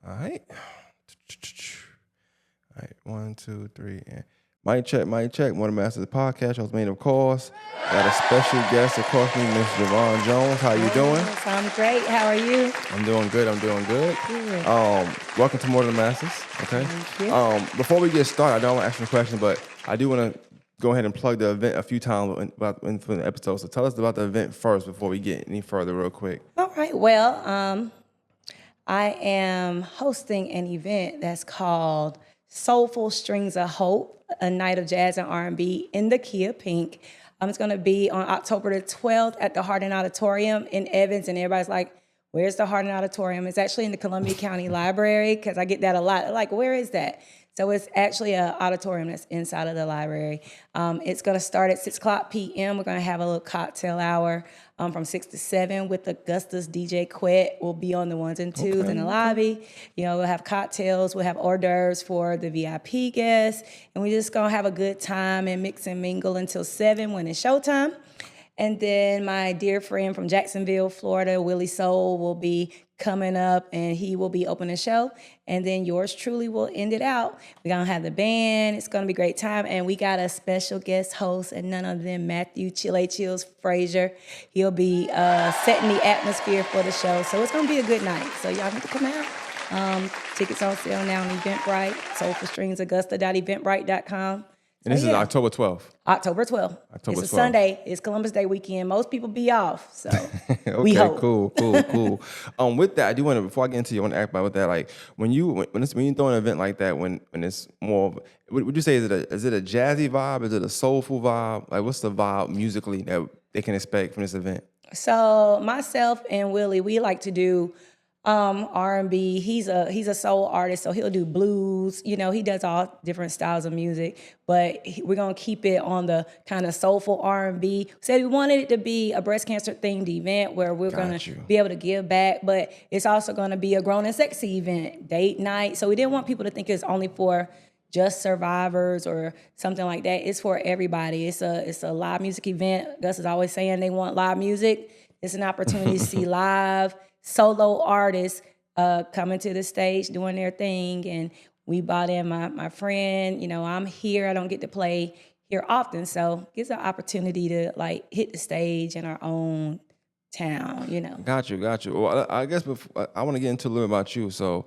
All right. All right. 1, 2, 3. And mic check, mic check. One of the Masters podcast. I was made, of course. Got a special guest across me, Miss Javonne Jones. How you doing? Yes, I'm great. How are you? I'm doing good. Good. Welcome to More Than the Masters. Okay. Thank you. Before we get started, I don't want to ask you a question, but I do want to go ahead and plug the event a few times for the episode. So tell us about the event first before we get any further, real quick. All right. Well, I am hosting an event that's called Soulful Strings of Hope, a night of jazz and R&B in the key of pink. It's going to be on October the 12th at the Hardin Auditorium in Evans, and everybody's like, where's the Hardin Auditorium? It's actually in the Columbia County Library, because I get that a lot. Like, where is that? So it's actually an auditorium that's inside of the library. It's going to start at 6 o'clock p.m. We're going to have a little cocktail hour from 6 to 7 with Augusta's DJ Quet. We'll be on the ones and twos in the lobby. You know, we'll have cocktails. We'll have hors d'oeuvres for the VIP guests. And we're just going to have a good time and mix and mingle until 7 when it's showtime. And then my dear friend from Jacksonville, Florida, Willie Soul, will be coming up, and he will be opening the show. And then yours truly will end it out. We're going to have the band. It's going to be a great time. And we got a special guest host, and none other than Matthew Chills Frazier. He'll be setting the atmosphere for the show. So it's going to be a good night. So y'all need to come out. Tickets on sale now on Eventbrite, soulfulstringsaugusta.eventbrite.com. And this is October 12th. October 12th. October It's a 12th. Sunday. It's Columbus Day weekend. Most people be off, so Okay, we hope. cool. With that, I do want to, before I get into you, I want to ask about that. Like, when you throw an event like that, when it's more, would you say is it a jazzy vibe? Is it a soulful vibe? Like, what's the vibe musically that they can expect from this event? So myself and Willie, we like to do R&B. He's a soul artist, so he'll do blues. You know, he does all different styles of music, but we're gonna keep it on the kind of soulful R&B. So we wanted it to be a breast cancer themed event where we're gonna be able to give back, but it's also gonna be a grown and sexy event, date night. So we didn't want people to think it's only for just survivors or something like that. It's for everybody. It's a live music event. Gus is always saying they want live music. It's an opportunity to see live solo artists coming to the stage doing their thing. And we brought in my friend. You know, I'm here. I don't get to play here often, so it gives an opportunity to like hit the stage in our own town, you know. Got you. Well, I guess I want to get into a little about you. So,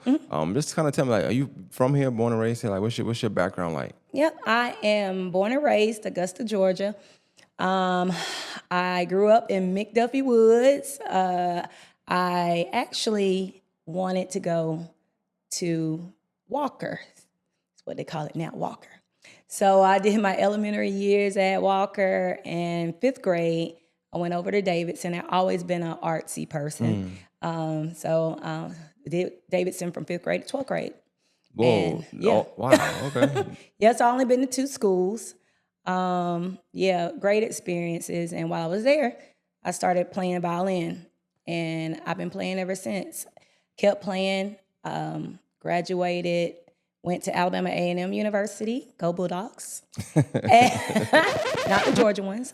just kind of tell me, like, are you from here, born and raised here? Like, what's your background like? Yep, I am born and raised Augusta, Georgia. I grew up in McDuffie Woods. I actually wanted to go to Walker. That's what they call it now, Walker. So I did my elementary years at Walker, and 5th grade, I went over to Davidson. I've always been an artsy person. Did Davidson from 5th grade to 12th grade. Whoa. And, yeah. Oh, wow. Okay. Yes, I only been to 2 schools. Great experiences. And while I was there, I started playing violin. And I've been playing ever since. Kept playing, graduated, went to Alabama A&M University, go Bulldogs. Not the Georgia ones.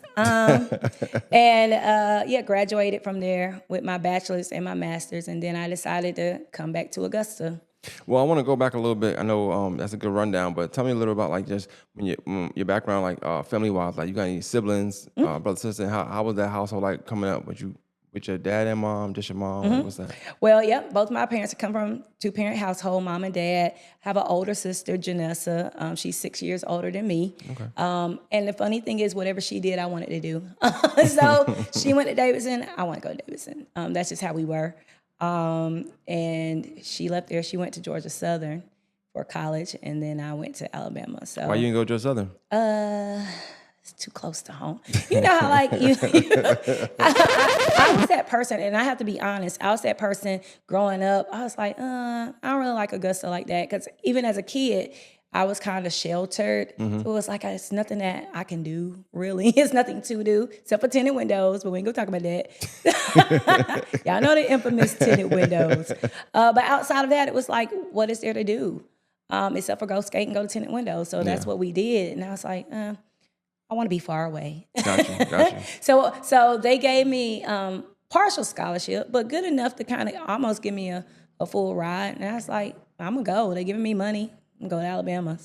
Graduated from there with my bachelor's and my master's. And then I decided to come back to Augusta. Well, I want to go back a little bit. I know that's a good rundown, but tell me a little about like just when your background, like family-wise. Like, you got any siblings, brother, sister? How was that household like coming up with your dad and mom, just your mom? What was that? Well, both my parents come from 2-parent household, mom and dad. Have an older sister, Janessa. She's 6 years older than me. Okay. And the funny thing is, whatever she did, I wanted to do. So she went to Davidson, I want to go to Davidson. That's just how we were. And she left there. She went to Georgia Southern for college, and then I went to Alabama. So why you didn't go to Georgia Southern? It's too close to home. You know how, like, I was that person, and I have to be honest. I was that person growing up. I was like, I don't really like Augusta like that, because even as a kid, I was kind of sheltered. So it was like, it's nothing that I can do, really. It's nothing to do, except for tinted windows, but we ain't gonna talk about that. Y'all know the infamous tinted windows. But outside of that, it was like, what is there to do? Except for go skate and go to tinted windows. So that's what we did. And I was like, I want to be far away. Gotcha. So they gave me partial scholarship, but good enough to kind of almost give me a a full ride. And I was like, I'm going to go. They're giving me money. I'm going to go to Alabama.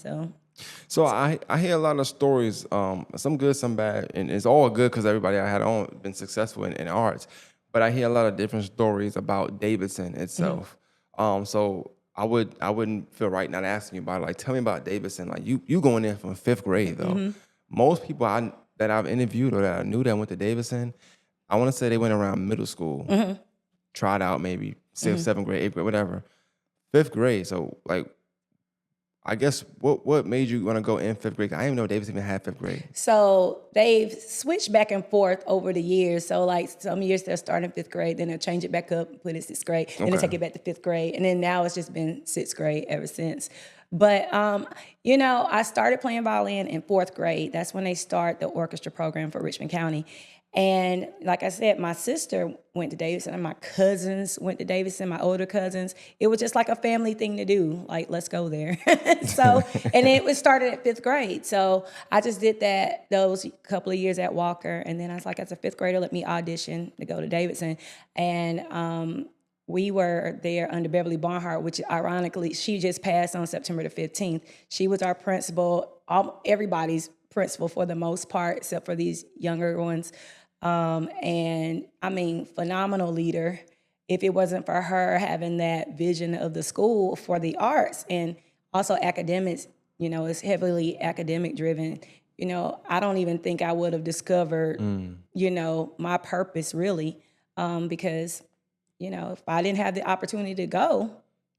So I hear a lot of stories, some good, some bad, and it's all good because everybody I had on been successful in arts. But I hear a lot of different stories about Davidson itself. So I wouldn't feel right not asking you about it. Like, tell me about Davidson. Like you going in from fifth grade though. Most people that I've interviewed or that I knew that went to Davidson, I want to say they went around middle school, tried out maybe sixth, seventh grade, eighth grade, whatever. Fifth grade. So like, I guess what made you want to go in fifth grade? I didn't even know Davidson even had fifth grade. So they've switched back and forth over the years. So like some years they'll start in fifth grade, then they'll change it back up and put it sixth grade, then they'll take it back to fifth grade. And then now it's just been sixth grade ever since. But, I started playing violin in fourth grade. That's when they start the orchestra program for Richmond County. And like I said, my sister went to Davidson and my cousins went to Davidson, my older cousins. It was just like a family thing to do. Like, let's go there. And it started at fifth grade. So I just did those couple of years at Walker. And then I was like, as a fifth grader, let me audition to go to Davidson. And we were there under Beverly Barnhart, which ironically, she just passed on September the 15th. She was our principal, everybody's principal for the most part, except for these younger ones. And I mean, phenomenal leader. If it wasn't for her having that vision of the school for the arts and also academics, it's heavily academic driven. I don't even think I would have discovered, my purpose really, because, if I didn't have the opportunity to go,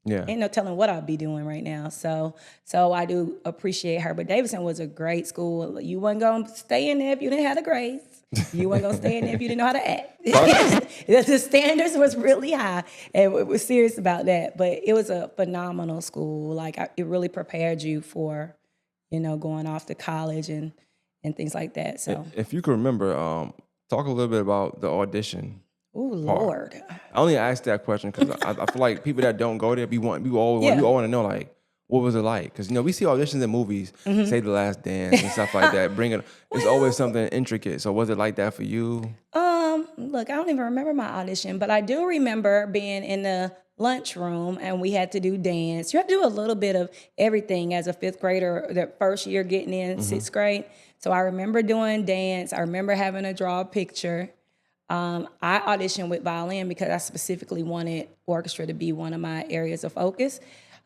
ain't no telling what I'd be doing right now. So I do appreciate her. But Davidson was a great school. You wasn't going to stay in there if you didn't have the grades. You weren't going to stay in there if you didn't know how to act. The standards was really high, and we were serious about that. But it was a phenomenal school. Like, it really prepared you for, going off to college and things like that. So if you can remember, talk a little bit about the audition. Oh, Lord. I only asked that question because I feel like people that don't go there, we all want to know, like, what was it like? Because, we see auditions in movies, Save the Last Dance and stuff like that. It's always something intricate. So was it like that for you? Look, I don't even remember my audition, but I do remember being in the lunchroom and we had to do dance. You have to do a little bit of everything as a fifth grader, the first year getting in sixth grade. So I remember doing dance. I remember having to draw a picture. I auditioned with violin because I specifically wanted orchestra to be one of my areas of focus.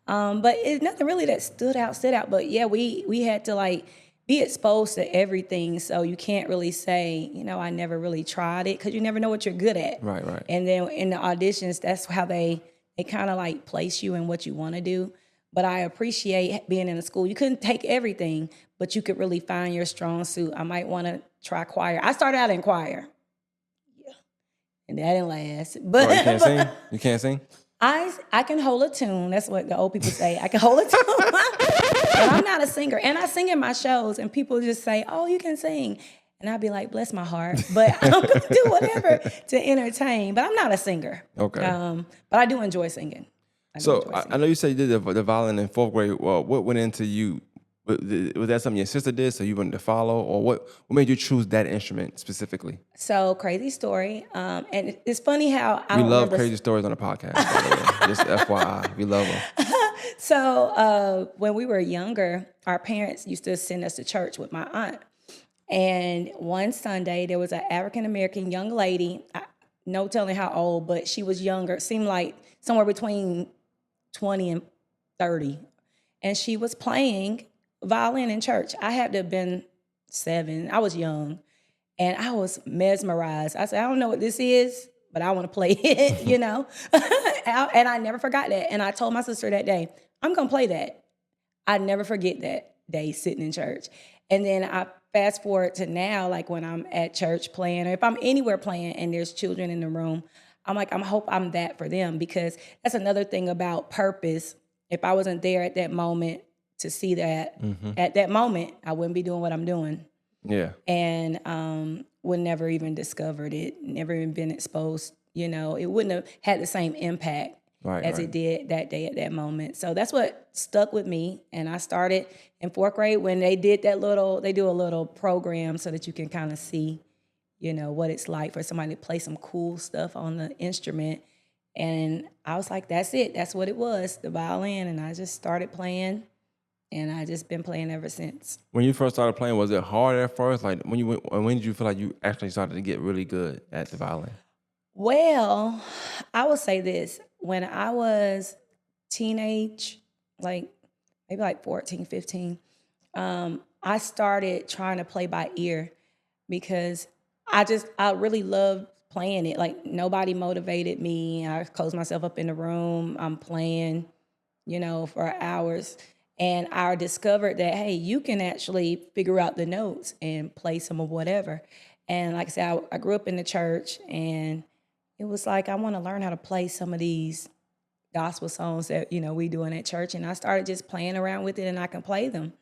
But it's nothing really that stood out. But yeah, we had to be exposed to everything. So you can't really say, I never really tried it because you never know what you're good at. Right. And then in the auditions, that's how they kind of place you in what you want to do. But I appreciate being in a school. You couldn't take everything, but you could really find your strong suit. I might want to try choir. I started out in choir. And that didn't last. But you can't sing? You can't sing? I can hold a tune. That's what the old people say. I can hold a tune. But I'm not a singer. And I sing in my shows, and people just say, oh, you can sing. And I'd be like, bless my heart. But I'm going to do whatever to entertain. But I'm not a singer. Okay. But I do enjoy singing. I know you said you did the violin in fourth grade. Well, what went into you? Was that something your sister did, so you wanted to follow? Or what made you choose that instrument specifically? So, crazy story. And it's funny how we love crazy stories on the podcast, by the way. Just FYI, we love them. So, when we were younger, our parents used to send us to church with my aunt. And one Sunday, there was an African-American young lady, no telling how old, but she was younger. It seemed like somewhere between 20 and 30. And she was playing violin in church. I had to have been 7. I was young. And I was mesmerized. I said, I don't know what this is, but I want to play it, And I never forgot that. And I told my sister that day, I'm going to play that. I never forget that day sitting in church. And then I fast forward to now, when I'm at church playing, or if I'm anywhere playing and there's children in the room, I'm like, I hope I'm that for them, because that's another thing about purpose. If I wasn't there at that moment to see that, at that moment, I wouldn't be doing what I'm doing. Yeah. And would never even discovered it, never even been exposed. It wouldn't have had the same impact as it did that day at that moment. So that's what stuck with me. And I started in fourth grade when they did they do a little program so that you can kind of see, what it's like for somebody to play some cool stuff on the instrument. And I was like, that's it. That's what it was, the violin. And I just started playing, and I just been playing ever since. When you first started playing, was it hard at first? Like when did you feel like you actually started to get really good at the violin? Well, I will say this. When I was teenage, like maybe like 14, 15, I started trying to play by ear because I really loved playing it. Like nobody motivated me. I closed myself up in the room. I'm playing, for hours. And I discovered that, hey, you can actually figure out the notes and play some of whatever. And like I said, I grew up in the church, and it was like, I want to learn how to play some of these gospel songs that, we doing at church. And I started just playing around with it, and I can play them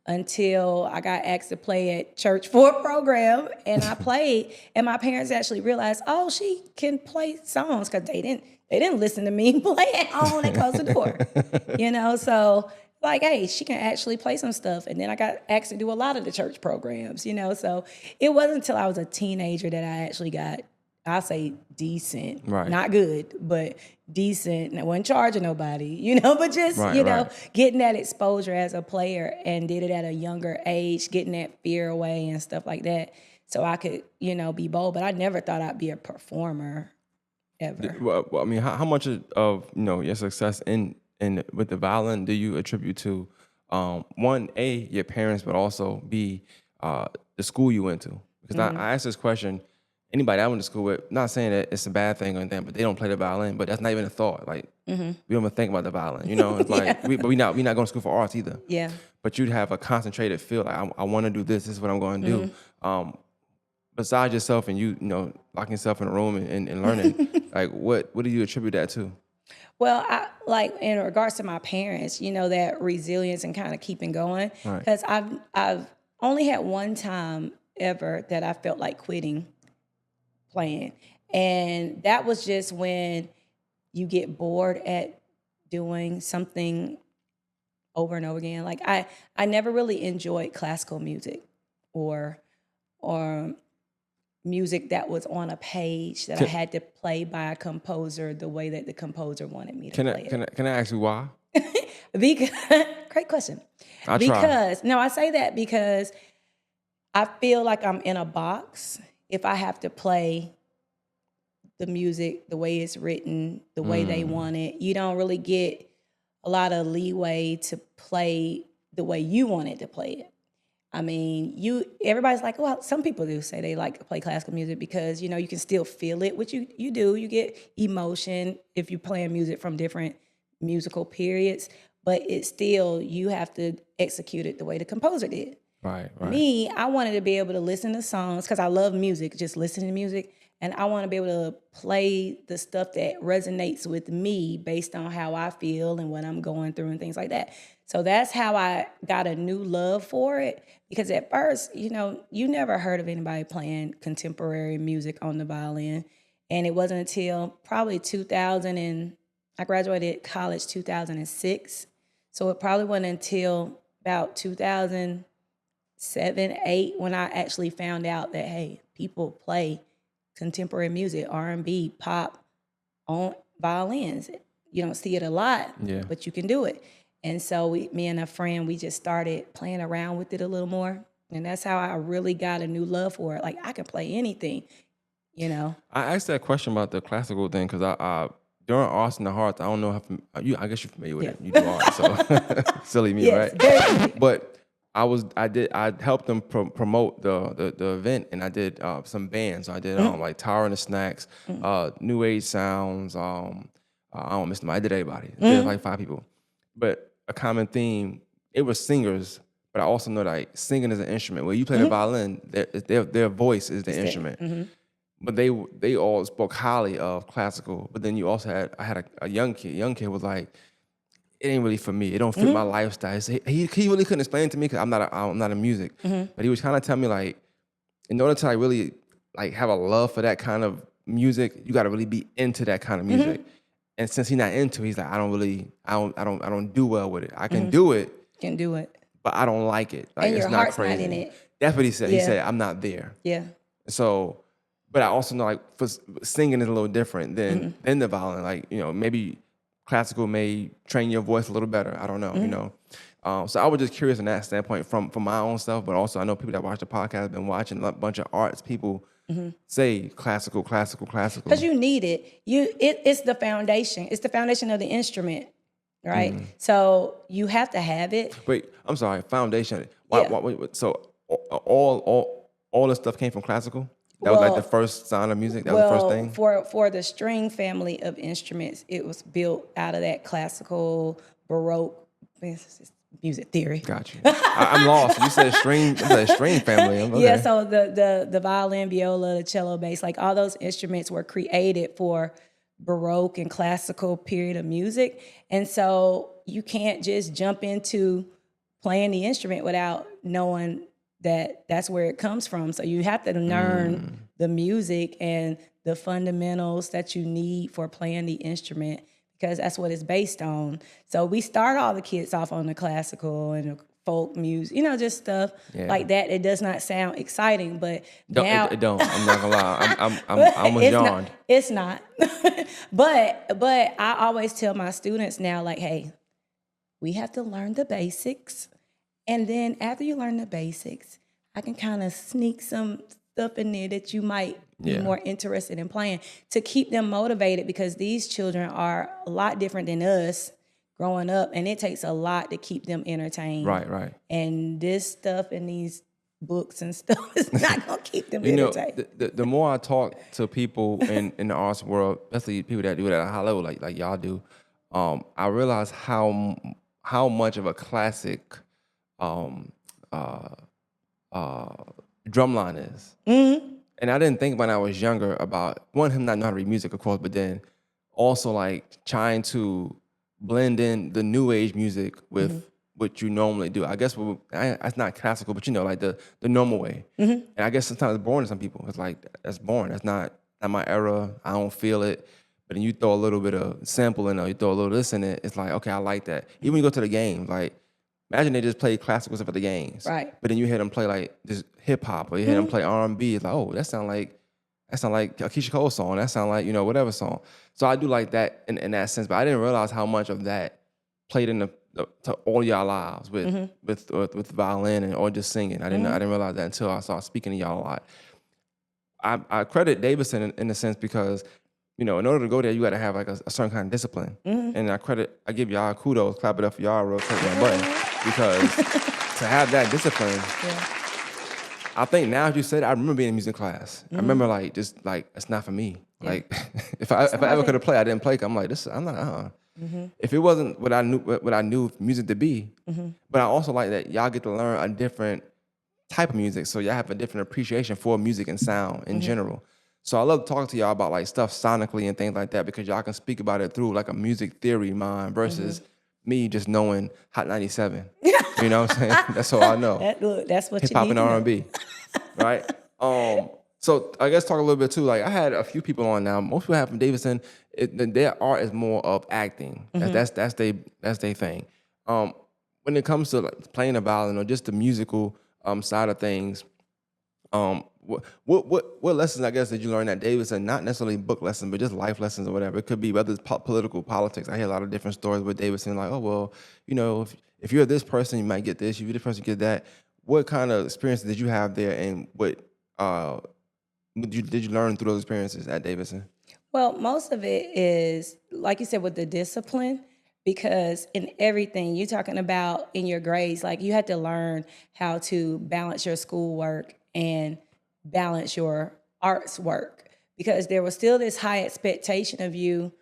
until I got asked to play at church for a program, and I played, and my parents actually realized, oh, she can play songs, because they didn't listen to me play at home. They closed the door, so like, hey, she can actually play some stuff. And then I got asked to do a lot of the church programs, so it wasn't until I was a teenager that I actually got, I'll say decent, Right. not good, but decent. And I wasn't charging nobody, but just, Right. getting that exposure as a player, and did it at a younger age, getting that fear away and stuff like that. So I could, be bold, but I never thought I'd be a performer ever. Well, I mean, how much of your success in with the violin do you attribute to one, A, your parents, but also B, the school you went to? Because I asked this question. Anybody I went to school with, not saying that it's a bad thing or anything, but they don't play the violin. But that's not even a thought. Like we don't even think about the violin. It's like but we not going to school for arts either. Yeah. But you'd have a concentrated feel. Like I want to do this. This is what I'm going to do. Besides yourself and locking yourself in a room and learning, like what do you attribute that to? Well, like in regards to my parents, that resilience and kind of keeping going. Right. Because I've only had one time ever that I felt like quitting playing. And that was just when you get bored at doing something over and over again. Like I never really enjoyed classical music or music that was on a page that I had to play by a composer the way that the composer wanted me to play it. Can I ask you why? Because great question. I try. Because no, I say that because I feel like I'm in a box if I have to play the music the way it's written, the way they want it. You don't really get a lot of leeway to play the way you wanted to play it. I mean, everybody's like, well, some people do say they like to play classical music because, you can still feel it, which you do. You get emotion if you're playing music from different musical periods, but it's still, you have to execute it the way the composer did. Right. Me, I wanted to be able to listen to songs because I love music, just listening to music. And I want to be able to play the stuff that resonates with me based on how I feel and what I'm going through and things like that. So that's how I got a new love for it. Because at first, you never heard of anybody playing contemporary music on the violin. And it wasn't until probably 2000 and I graduated college 2006. So it probably wasn't until about 2007, 2008 when I actually found out that, hey, people play contemporary music, R&B, pop on violins. You don't see it a lot, but you can do it. And so me and a friend, we just started playing around with it a little more. And that's how I really got a new love for it. Like I can play anything, I asked that question about the classical thing because I during Arts and the Hearts, I don't know I guess you're familiar with it. You do art, so silly me, yes, right? very But I helped them promote the event, and I did some bands. So I did like Tower and the Snacks, New Age Sounds. I don't miss them. I did everybody. I did like 5 people. But a common theme, it was singers, but I also know like singing is an instrument. When you play the violin, their voice is the instrument. But they all spoke highly of classical. But then you also I had a young kid. Young kid was like, it ain't really for me. It don't fit my lifestyle. So he really couldn't explain it to me because I'm not a music. But he was kind of telling me like, in order to like really like have a love for that kind of music, you got to really be into that kind of music. And since he's not into it, he's like, I don't do well with it. I can do it. Can do it. But I don't like it. Like And it's your not heart's crazy. not in it. That's what he said. He said, I'm not there. Yeah. So but I also know like for singing is a little different than the violin. Like, you know, maybe classical may train your voice a little better. I don't know, you know. So I was just curious in that standpoint from my own self, but also I know people that watch the podcast have been watching a bunch of arts people say classical. Because you need it. It's the foundation. It's the foundation of the instrument, right? So you have to have it. Wait, I'm sorry, foundation. Wait, so all the stuff came from classical? That was like the first sound of music? That was the first thing? For the string family of instruments, it was built out of that classical, Baroque music theory. Got you. I'm lost. You said string family. Okay. Yeah, so the violin, viola, the cello, bass, like all those instruments were created for Baroque and classical period of music. And so you can't just jump into playing the instrument without knowing that that's where it comes from. So you have to learn the music and the fundamentals that you need for playing the instrument, because that's what it's based on. So we start all the kids off on the classical and the folk music, you know, just stuff like that. It does not sound exciting, but now it don't. I'm not gonna lie. I almost yawned. It's not. but I always tell my students now, like, hey, we have to learn the basics. And then after you learn the basics, I can kind of sneak some stuff in there that you might be more interested in playing to keep them motivated, because these children are a lot different than us growing up, and it takes a lot to keep them entertained. Right. And this stuff in these books and stuff is not going to keep them entertained. The more I talk to people in the arts world, especially people that do it at a high level like y'all do, I realize how much of a classic drumline is. And I didn't think when I was younger about, one, him not knowing how to read music, of course, but then also like trying to blend in the new age music with what you normally do. I guess it's not classical, but you know, like the normal way. And I guess sometimes it's boring to some people. It's like, that's boring. That's not my era. I don't feel it. But then you throw a little bit of sample in there, you throw a little this in it. It's like, okay, I like that. Even when you go to the games, like, imagine they just play classical stuff at the games. Right. But then you hear them play like just hip hop, or you hear them play R&B. It's like, oh, that sound like a Keisha Cole song. That sound like, you know, whatever song. So I do like that in that sense. But I didn't realize how much of that played in to all y'all lives with violin and or just singing. I didn't realize that until I started speaking to y'all a lot. I credit Davidson in a sense because, you know, in order to go there, you got to have like a certain kind of discipline. And I give y'all kudos, clap it up for y'all real quick, my button, because to have that discipline, I think now as you said, I remember being in music class. I remember like, just like, it's not for me. Like if I ever could have played, I didn't play. I'm like, I'm not, If it wasn't what I knew music to be, but I also like that y'all get to learn a different type of music. So y'all have a different appreciation for music and sound in general. So I love talking to y'all about like stuff sonically and things like that, because y'all can speak about it through like a music theory mind versus me just knowing Hot 97. You know what I'm saying? That's all I know. That's what hip you hop need and to know. R&B, right? So I guess talk a little bit too. Like I had a few people on now. Most people have from Davidson. Their art is more of acting. That's their thing. When it comes to like playing a violin or just the musical side of things, what lessons, I guess, did you learn at Davidson? Not necessarily book lessons, but just life lessons or whatever. It could be whether it's political, politics. I hear a lot of different stories with Davidson, like, oh, well, you know, if you're this person, you might get this. If you're this person, you get that. What kind of experiences did you have there, and what did you learn through those experiences at Davidson? Well, most of it is, like you said, with the discipline, because in everything you're talking about in your grades, like you had to learn how to balance your schoolwork and balance your arts work, because there was still this high expectation of you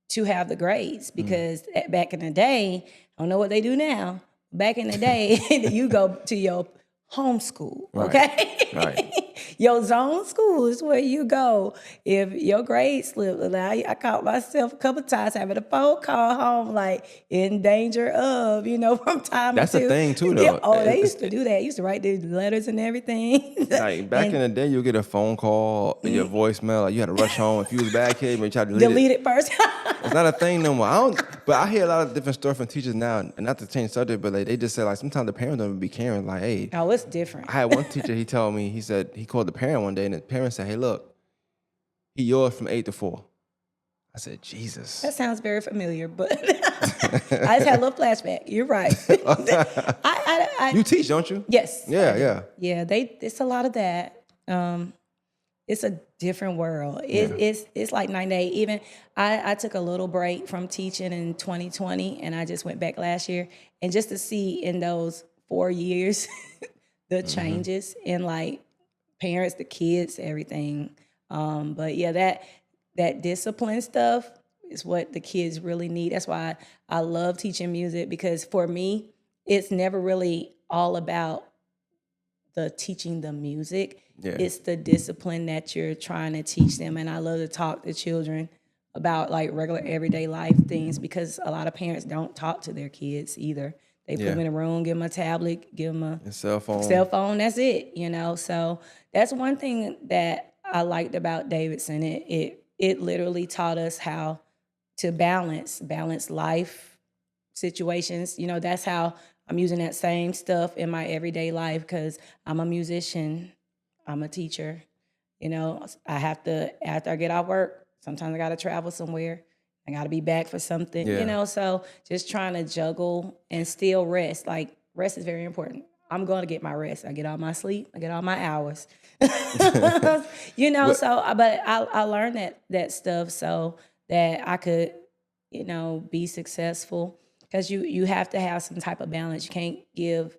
to have the grades, because back in the day, I don't know what they do now, back in the day, you go to your home school, okay? Right. Your zone school is where you go if your grade slipped. I caught myself a couple times having a phone call home, like in danger of, from time That's to a thing too, though. Oh, they used to do that. They used to write the letters and everything. Like back in the day, you'll get a phone call and your voicemail. Like you had to rush home. If you was a bad kid, you tried to delete it first. It's not a thing no more. But I hear a lot of different stories from teachers now, and not to change subject, but like they just say like sometimes the parents don't even be caring. Like, hey, Oh, it's different. I had one teacher. He told me, he said he called the parent one day, and the parent said, "Hey, look, he yours from 8 to 4." I said, Jesus. That sounds very familiar, but I just had a little flashback. You're right. You teach, don't you? Yes. Yeah. Yeah, it's a lot of that. It's a different world. It's like 9 to 8. Even I took a little break from teaching in 2020, and I just went back last year. And just to see in those 4 years the changes in like parents, the kids, everything. But yeah, that discipline stuff is what the kids really need. That's why I love teaching music, because for me, it's never really all about the teaching the music. Yeah. It's the discipline that you're trying to teach them. And I love to talk to children about like regular everyday life things, because a lot of parents don't talk to their kids either. They put them in a room, give them a tablet, give them a cell phone. That's it, So that's one thing that I liked about Davidson. It literally taught us how to balance life situations. That's how I'm using that same stuff in my everyday life, because I'm a musician, I'm a teacher. I have to, after I get off work, sometimes I got to travel somewhere. I got to be back for something, so just trying to juggle and still rest. Like, rest is very important. I'm going to get my rest. I get all my sleep. I get all my hours. But I learned that stuff so that I could, be successful. Because you have to have some type of balance. You can't give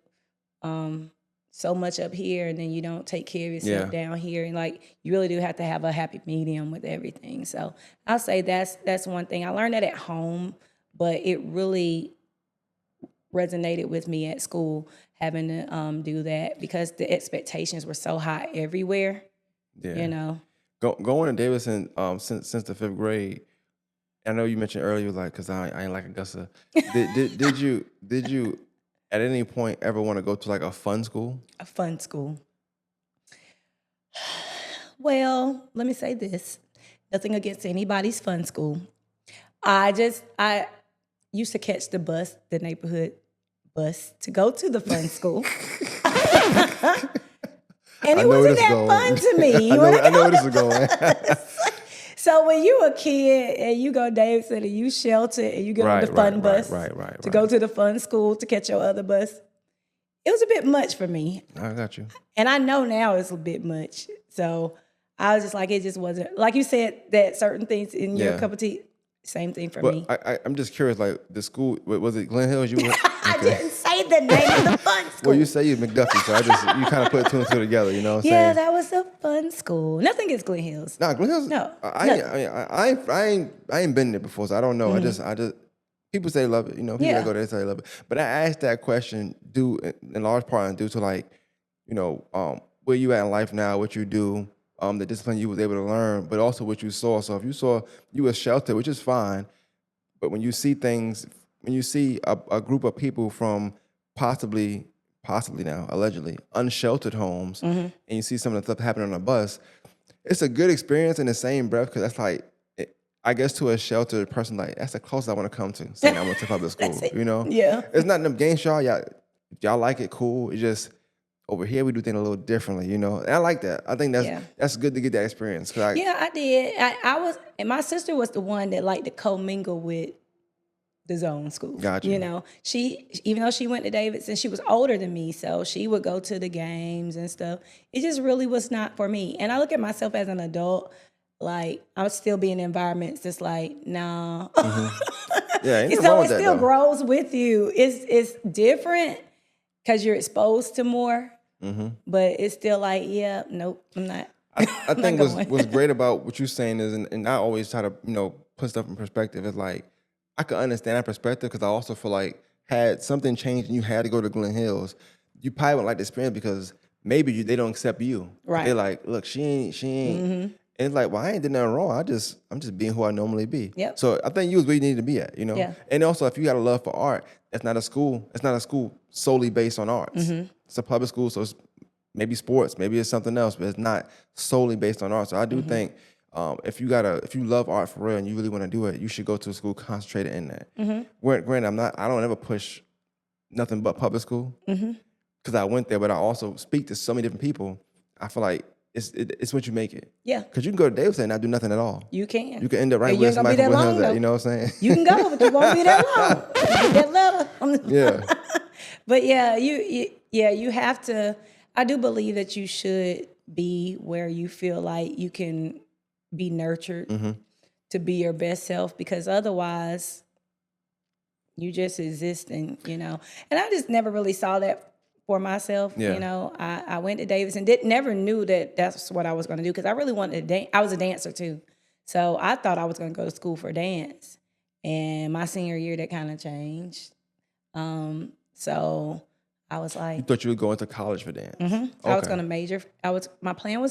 so much up here and then you don't take care of yourself down here. And like, you really do have to have a happy medium with everything. So I'll say that's one thing. I learned that at home, but it really resonated with me at school, having to do that, because the expectations were so high everywhere. Yeah. Going to Davidson since the 5th grade. I know you mentioned earlier, like, because I ain't like Augusta. Did you at any point ever want to go to like a fun school? A fun school. Well, let me say this. Nothing against anybody's fun school. I used to catch the neighborhood bus, to go to the fun school. And it wasn't that fun to me. I know where this is going. So when you a kid and you go Davidson and you shelter and you get on the fun bus to go to the fun school to catch your other bus, it was a bit much for me. I got you. And I know now it's a bit much. So I was just like, it just wasn't, like you said, that certain things in your cup of tea, same thing for me. I'm just curious, like the school, was it Glen Hills? I didn't say the name of the fun school. Well, you say you McDuffie, so you kind of put 2 and 2 together, you know what I'm saying? Yeah, that was a fun school. Nothing against Glen Hills. Nah, Glen Hills. No, I ain't been there before, so I don't know. Mm-hmm. I just people say love it, People that go there say they love it. But I asked that question due in large part due to like, where you at in life now, what you do, the discipline you was able to learn, but also what you saw. So if you saw you was sheltered, which is fine, but when you see things, when you see a group of people from possibly now, allegedly, unsheltered homes, and you see some of the stuff happening on a bus, it's a good experience in the same breath, because that's like, I guess to a sheltered person, like, that's the closest I want to come to saying I went to public school, Yeah. It's not them games, y'all. If y'all like it, cool. It's just, over here, we do things a little differently, And I like that. I think that's good to get that experience. I did. I was, and my sister was the one that liked to commingle with the zone school. Gotcha. She, even though she went to Davidson, she was older than me, so she would go to the games and stuff. It just really was not for me. And I look at myself as an adult, like, I would still be in environments that's like, nah. Yeah, ain't so wrong it with that, still though. grows with you. It's different because you're exposed to more, but it's still like, yeah, nope, I'm not. I think what's great about what you're saying is, and I always try to, put stuff in perspective, is like, I could understand that perspective, because I also feel like, had something changed and you had to go to Glen Hills, you probably wouldn't like the experience, because maybe they don't accept you. Right. They're like, look, she ain't. And it's like, well, I ain't did nothing wrong. I'm just being who I normally be. Yep. So I think you was where you needed to be at, Yeah. And also, if you got a love for art, that's not a school. It's not a school solely based on arts. It's a public school, so it's maybe sports, maybe it's something else, but it's not solely based on art. So I do think if you love art for real and you really want to do it, you should go to a school concentrated in that. Granted, I don't ever push nothing but public school because I went there, but I also speak to so many different people. I feel like it's what you make it. Yeah. Because you can go to Davidson and not do nothing at all. You can. You can end up right And where you ain't gonna somebody be that from long, Williams at. though. You know what I'm saying? You can go, but you won't be that long. You get that letter. Yeah. But yeah, you have to. I do believe that you should be where you feel like you can be nurtured to be your best self, because otherwise you just existing, And I just never really saw that for myself. Yeah. I went to Davidson, never knew that that's what I was going to do, because I really wanted to dance. I was a dancer too. So I thought I was going to go to school for dance. And my senior year, that kind of changed. So I was like, You thought you would go into college for dance? I was going to major. My plan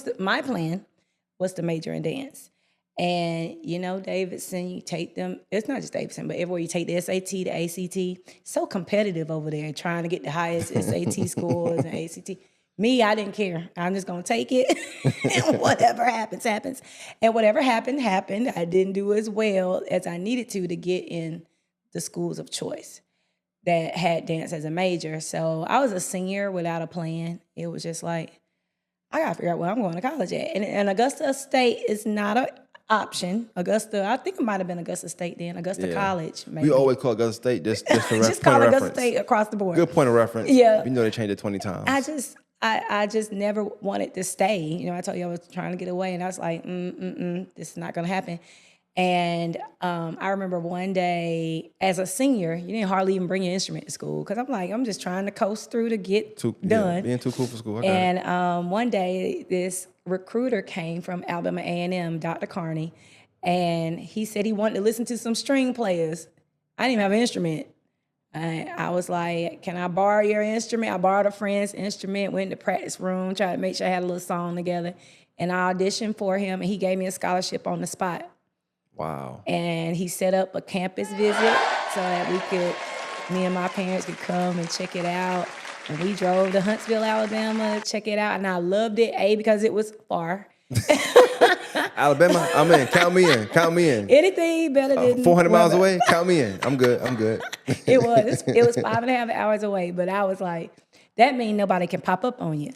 was to major in dance. And Davidson, you take them. It's not just Davidson, but everywhere you take the SAT, the ACT, it's so competitive over there, trying to get the highest SAT scores and ACT. Me, I didn't care. I'm just gonna take it, and whatever happens, happens. And whatever happened, happened. I didn't do as well as I needed to get in the schools of choice that had dance as a major. So I was a senior without a plan. It was just like, I gotta figure out where I'm going to college at. And Augusta State is not an option. Augusta, I think it might have been Augusta State then. Augusta College, maybe. We always call Augusta State just for just point call of Augusta reference. State across the board. Good point of reference. Yeah. You know they changed it 20 times. I just never wanted to stay. I told you I was trying to get away, and I was like, this is not going to happen. And I remember one day as a senior, you didn't hardly even bring your instrument to school, because I'm just trying to coast through to get done. Being too cool for school. And one day, this recruiter came from Alabama A&M, Dr. Carney, and he said he wanted to listen to some string players. I didn't even have an instrument. I was like, can I borrow your instrument? I borrowed a friend's instrument, went in the practice room, tried to make sure I had a little song together. And I auditioned for him, and he gave me a scholarship on the spot. Wow. And he set up a campus visit so that me and my parents could come and check it out. And we drove to Huntsville, Alabama to check it out. And I loved it, because it was far. Alabama, I'm in. Count me in. Count me in. Anything better than 400 miles away? Count me in. I'm good. It was 5.5 hours away, but I was like, that means nobody can pop up on you.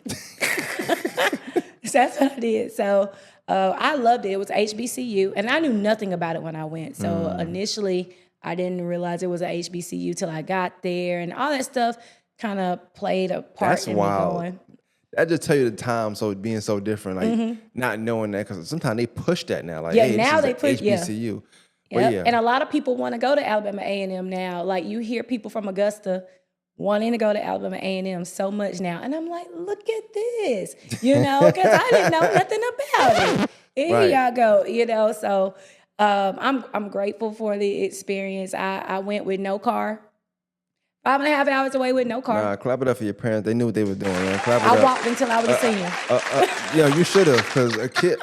So that's what I did. So I loved it. It was HBCU, and I knew nothing about it when I went. So initially, I didn't realize it was a HBCU till I got there, and all that stuff kind of played a part That's in wild. me going. That just tell you the time, so being so different, like not knowing that, because sometimes they push that now. Like, hey, now this they is push HBCU. Yep. And a lot of people want to go to Alabama A&M now. Like, you hear people from Augusta wanting to go to Alabama A&M so much now. And I'm like, look at this, because I didn't know nothing about it. Here y'all go, So I'm grateful for the experience. I went with no car. 5.5 hours away with no car. Nah, clap it up for your parents. They knew what they were doing, man. Clap it I up. walked until I was a senior. You should have, because a kid,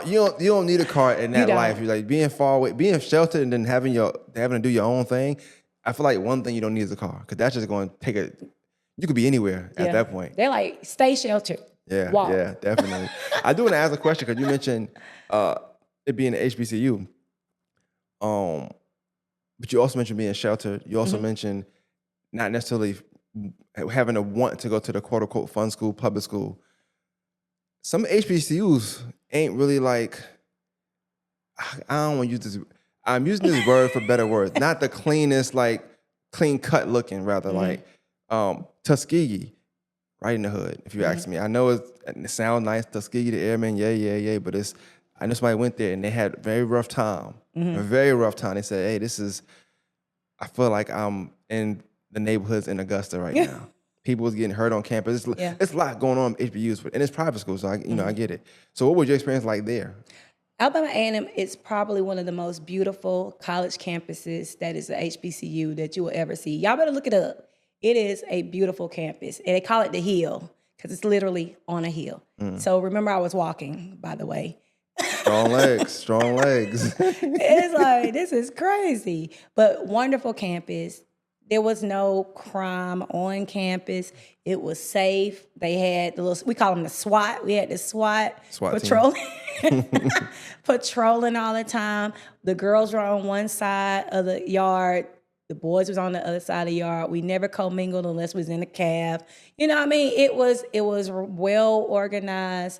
you don't need a car in that life. You're like being far away, being sheltered, and then having to do your own thing. I feel like one thing you don't need is a car, because that's just going to take you could be anywhere at that point. They're like, stay sheltered. Yeah, Walk. yeah, definitely. I do want to ask a question, because you mentioned it being an HBCU, but you also mentioned being sheltered. You also mentioned not necessarily having a want to go to the quote unquote fun school, public school. Some HBCUs ain't really like, I don't want to use this. I'm using this word for better words. Not the cleanest, like clean cut looking, rather like Tuskegee, right in the hood, if you ask me. I know it sounds nice, Tuskegee, the airmen, yeah, but I know somebody went there and they had a very rough time. A very rough time. They said, hey, I feel like I'm in the neighborhoods in Augusta right now. People was getting hurt on campus. It's a lot going on in HBUs, and it's private schools, so I get it. So what was your experience like there? Alabama A&M is probably one of the most beautiful college campuses that is a HBCU that you will ever see. Y'all better look it up. It is a beautiful campus, and they call it the Hill because it's literally on a hill. So remember, I was walking, by the way. Strong legs. It's like, this is crazy, but wonderful campus. There was no crime on campus. It was safe. They had the little, we call them the SWAT. We had the SWAT SWAT patrolling, patrolling all the time. The girls were on one side of the yard. The boys was on the other side of the yard. We never commingled unless we was in a cab. You know what I mean? It was well organized.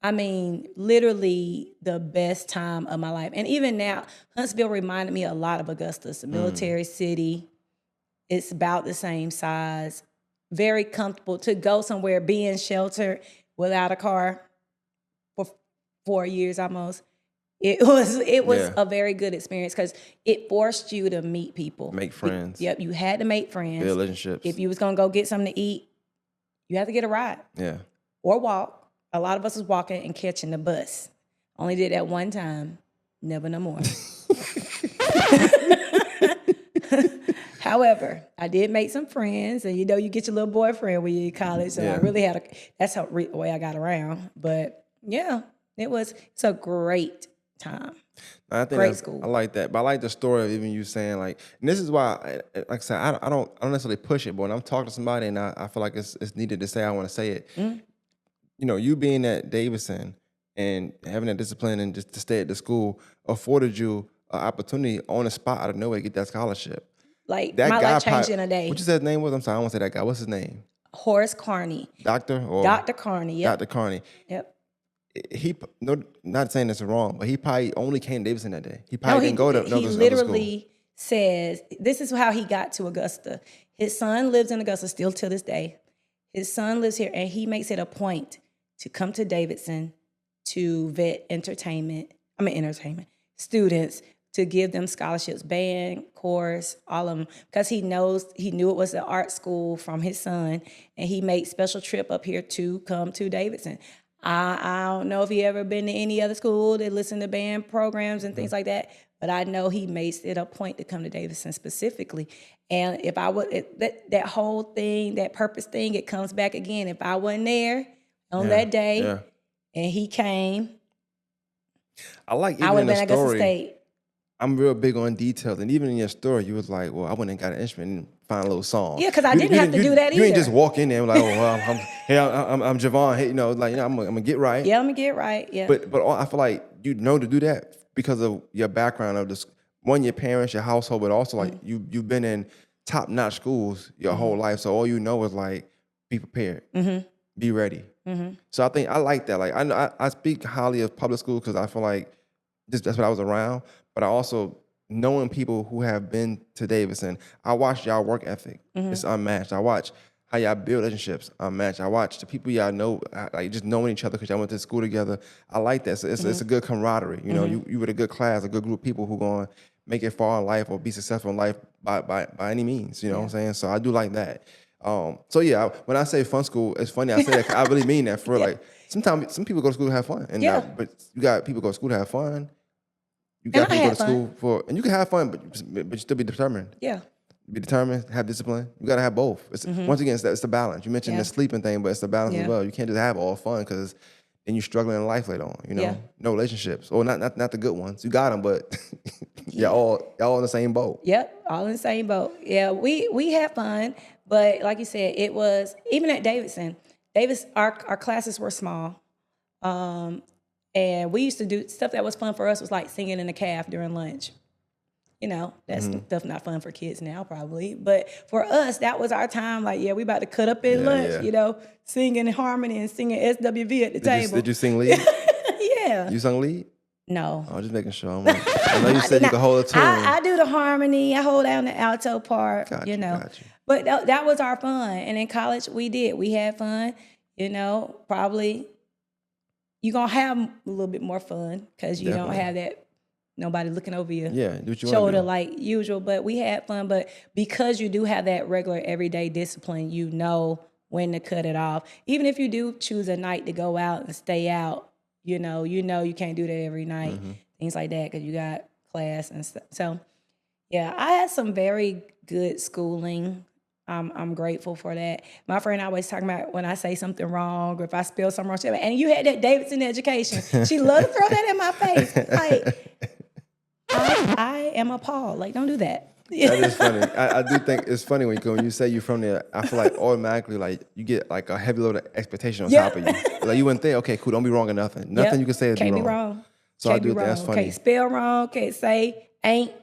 I mean, literally the best time of my life. And even now, Huntsville reminded me a lot of Augusta. It's a military city. It's about the same size. Very comfortable to go somewhere, being sheltered without a car for 4 years almost. It was a very good experience because it forced you to meet people. Make friends. Yep, you had to make friends. Build relationships. If you was going to go get something to eat, you had to get a ride. Yeah. Or walk. A lot of us was walking and catching the bus. Only did that one time. Never no more. However, I did make some friends, and you know, you get your little boyfriend when you're in college. So I really had that's how the way I got around. But yeah, it's a great time. I think great school. I like that, but I like the story of even you saying like, and this is why, like I said, I don't necessarily push it, but when I'm talking to somebody and I feel like it's needed to say, I want to say it. Mm-hmm. You know, you being at Davidson and having that discipline and just to stay at the school afforded you an opportunity on the spot out of nowhere to get that scholarship. Like that my life changed in a day. What you said his name was? I'm sorry, I won't say that guy. What's his name? Horace Carney. Dr. Carney. Yep. Dr. Carney. Yep. He not saying this is wrong, but he probably only came to Davidson that day. He probably didn't go to He literally says this is how he got to Augusta. His son lives in Augusta still to this day. His son lives here, and he makes it a point to come to Davidson to vet entertainment students, to give them scholarships, band, chorus, all of them, because he knew it was an art school from his son, and he made special trip up here to come to Davidson. I don't know if he ever been to any other school that listen to band programs and things like that, but I know he makes it a point to come to Davidson specifically. And if I would, that whole thing, that purpose thing, it comes back again. If I wasn't there on that day and he came, I would have been at Augusta State. I'm real big on details, and even in your story, you was like, "Well, I went and got an instrument and find a little song." Yeah, because I didn't have to do that either. You ain't just walk in there and like, "Oh, well, I'm Javonne." Hey, you know, like, you know, I'm gonna get right. Yeah, I'm gonna get right. Yeah. But I feel like you know to do that because of your background of this, your parents, your household, but also like you've been in top-notch schools your whole life, so all you know is like be prepared, be ready. So I think I like that. Like I speak highly of public school because I feel like that's what I was around. But I also, knowing people who have been to Davidson, I watch y'all work ethic. It's unmatched. I watch how y'all build relationships unmatched. I watch the people y'all know, like just knowing each other because y'all went to school together. I like that. So it's a good camaraderie. You know, you with a good class, a good group of people who going to make it far in life or be successful in life by any means. You know what I'm saying? So I do like that. So yeah, when I say fun school, it's funny I say that 'cause I really mean that for like, sometimes some people go to school to have fun. But you got people go to school to have fun. You got people go to school and you can have fun, but you still be determined. Yeah. Be determined, have discipline. You got to have both. It's, once again, it's the balance. You mentioned the sleeping thing, but it's the balance as well. You can't just have all fun because then you're struggling in life later on. You know, no relationships, or not the good ones. You got them, but y'all in the same boat. Yep, all in the same boat. Yeah, we had fun, but like you said, it was even at Davidson. Our classes were small. And we used to do stuff that was fun for us was like singing in the caf during lunch. You know, that's stuff not fun for kids now probably. But for us, that was our time. Like, we about to cut up in lunch, you know, singing harmony and singing SWV at the table. Did you sing lead? Yeah. You sung lead? No. I was just making sure. I know you said you could hold a tune. I do the harmony. I hold down the alto part, you know. But that was our fun. And in college, we had fun, you know, probably. You're going to have a little bit more fun because you don't have that nobody looking over your shoulder like usual. But we had fun. But because you do have that regular everyday discipline, you know when to cut it off. Even if you do choose a night to go out and stay out, you know you can't do that every night, things like that because you got class and stuff. So, yeah, I had some very good schooling. I'm grateful for that. My friend always talking about when I say something wrong or if I spell something wrong, she's like, and you had that Davidson education. She loved to throw that in my face. Like, I am appalled. Like, don't do that. That is funny. I do think it's funny when you say you're from there. I feel like automatically like you get like a heavy load of expectation on top of you. Like you wouldn't think, okay, cool, don't be wrong or nothing. Nothing you can say is Can't be be wrong. wrong. So Can't I do be think that's wrong. funny. Can't spell wrong. Can't say ain't.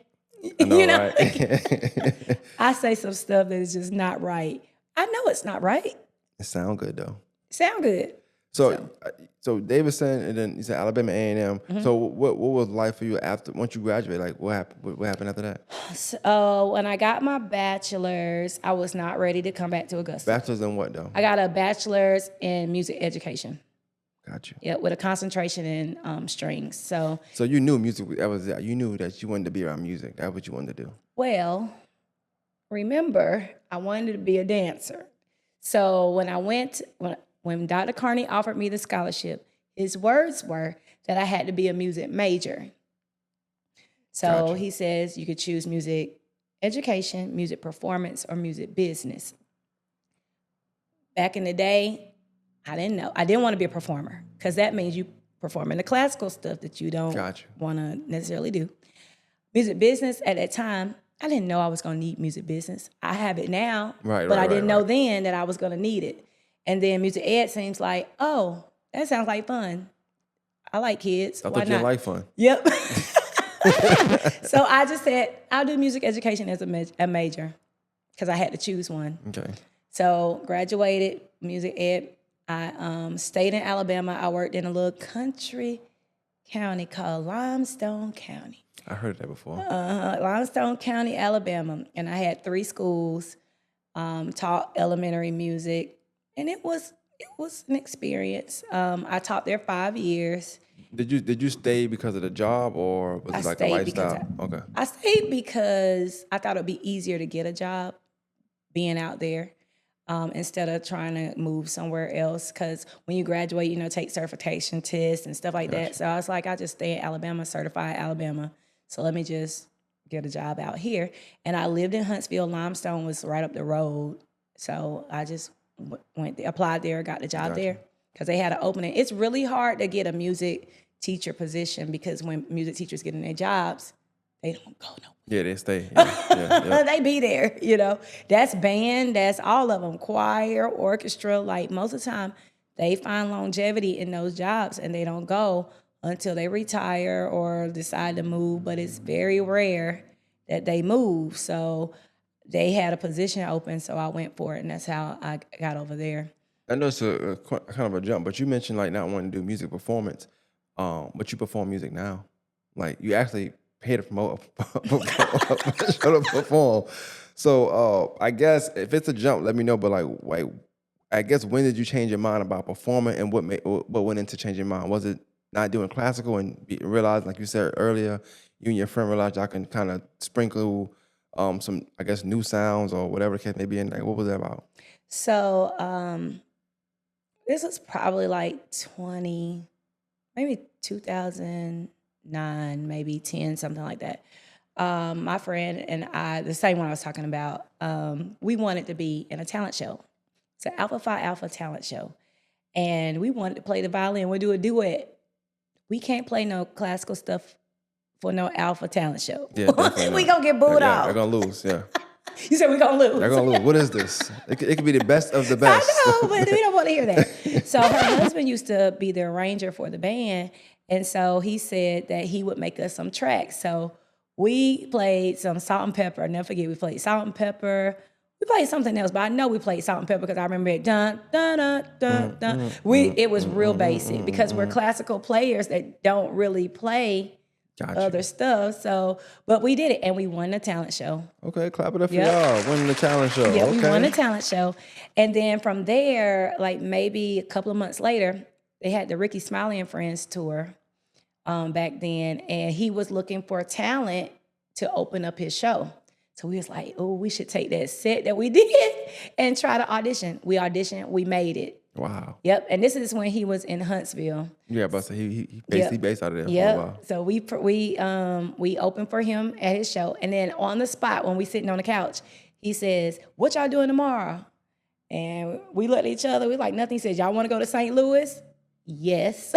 I know, You know, right? I say some stuff that is just not right. I know it's not right. It sound good though. Sound good. So Davidson, and then you said Alabama A&M. So what was life for you after once you graduated? Like what happened? What happened after that? So when I got my bachelor's, I was not ready to come back to Augusta. Bachelor's in what though? I got a bachelor's in music education. Got you. Yeah, with a concentration in strings. So you knew music. You knew that you wanted to be around music. That's what you wanted to do. well, remember, I wanted to be a dancer. So when Dr. Carney offered me the scholarship, his words were that I had to be a music major. So Gotcha. he says you could choose music education, music performance, or music business. Back in the day, I didn't know. I didn't want to be a performer because that means you performing the classical stuff that you don't Gotcha. want to necessarily do. Music business at that time, I didn't know I was going to need music business. I have it now, but I didn't know then that I was going to need it. And then music ed seems like, oh, that sounds like fun. I like kids. I Why thought you not? didn't like fun. Yep. So I just said, I'll do music education as a major because I had to choose one. Okay. So graduated music ed. I stayed in Alabama. I worked in a little country county called Limestone County. I heard that before. Limestone County, Alabama. And I had 3 schools, taught elementary music. And it was an experience. I taught there 5 years. Did you stay because of the job or was it like a lifestyle? Okay. I stayed because I thought it would be easier to get a job being out there instead of trying to move somewhere else. Because when you graduate, take certification tests and stuff like that. So I was like, I'll just stay in Alabama, certified Alabama. So let me just get a job out here. And I lived in Huntsville. Limestone was right up the road. So I just applied there, got the job there because they had an opening. It's really hard to get a music teacher position because when music teachers get in their jobs, they don't go nowhere. Yeah, they stay. Yeah. They be there, That's band, that's all of them, choir, orchestra. Like most of the time, they find longevity in those jobs and they don't go until they retire or decide to move. But it's very rare that they move. So they had a position open, so I went for it, and that's how I got over there. I know it's a kind of a jump, but you mentioned like not wanting to do music performance, but you perform music now. Like you actually pay to promote, to perform. So I guess if it's a jump, let me know. But like, I guess when did you change your mind about performing, and what went into changing your mind? Was it not doing classical and realize, like you said earlier, you and your friend realized y'all can kind of sprinkle some, I guess, new sounds or whatever the case may be. And like, what was that about? So this was probably like maybe 2009, maybe 10, something like that. My friend and I, the same one I was talking about, we wanted to be in a talent show. It's an Alpha Phi Alpha talent show. And we wanted to play the violin. We do a duet. We can't play no classical stuff for no Alpha talent show. Yeah, we gonna get booed off. They're gonna lose, yeah. You said we're gonna lose. They're gonna lose. What is this? It could be the best of the best. I know, but we don't want to hear that. So her husband used to be the arranger for the band. And so he said that he would make us some tracks. So we played some Salt and Pepper. I'll never forget, we played Salt and Pepper. We played something else, but I know we played Salt and Pepper because I remember it. Dun, dun, dun, dun, dun. It was real basic because we're classical players that don't really play other stuff. So, but we did it, and we won the talent show. Okay, clap it up for y'all. Winning the talent show. Yeah, okay. We won the talent show. And then from there, like maybe a couple of months later, they had the Ricky Smiley and Friends tour back then, and he was looking for talent to open up his show. So we was like, oh, we should take that set that we did and try to audition. We auditioned, we made it. Wow. Yep, and this is when he was in Huntsville. Yeah, but so he based out of there for a while. So we opened for him at his show, and then on the spot when we sitting on the couch, he says, "What y'all doing tomorrow?" And we looked at each other. We like nothing. He says, "Y'all want to go to St. Louis?" Yes,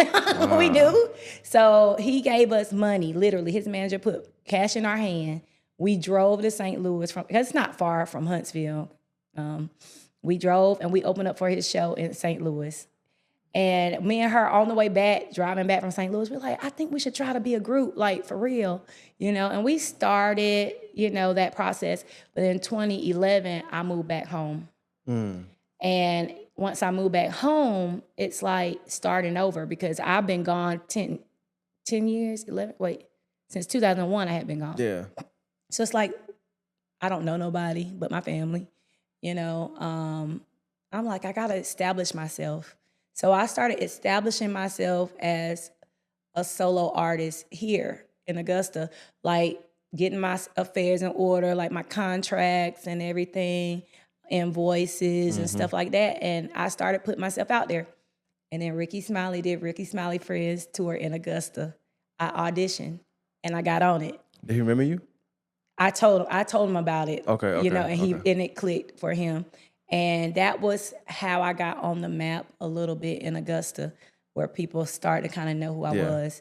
we do. So he gave us money. Literally, his manager put cash in our hand. We drove to St. Louis because it's not far from Huntsville. We drove and we opened up for his show in St. Louis. And me and her on the way back, driving back from St. Louis, we're like, I think we should try to be a group, like for real, And we started, that process. But in 2011, I moved back home. And once I moved back home, it's like starting over because I've been gone 10 years, since 2001 I had been gone. Yeah. So it's like, I don't know nobody but my family, I'm like, I gotta establish myself. So I started establishing myself as a solo artist here in Augusta, like getting my affairs in order, like my contracts and everything, invoices and stuff like that. And I started putting myself out there. And then Ricky Smiley did Ricky Smiley Friends tour in Augusta. I auditioned and I got on it. Did he remember you? I told him about it. Okay. And it clicked for him. And that was how I got on the map a little bit in Augusta, where people started to kind of know who I was.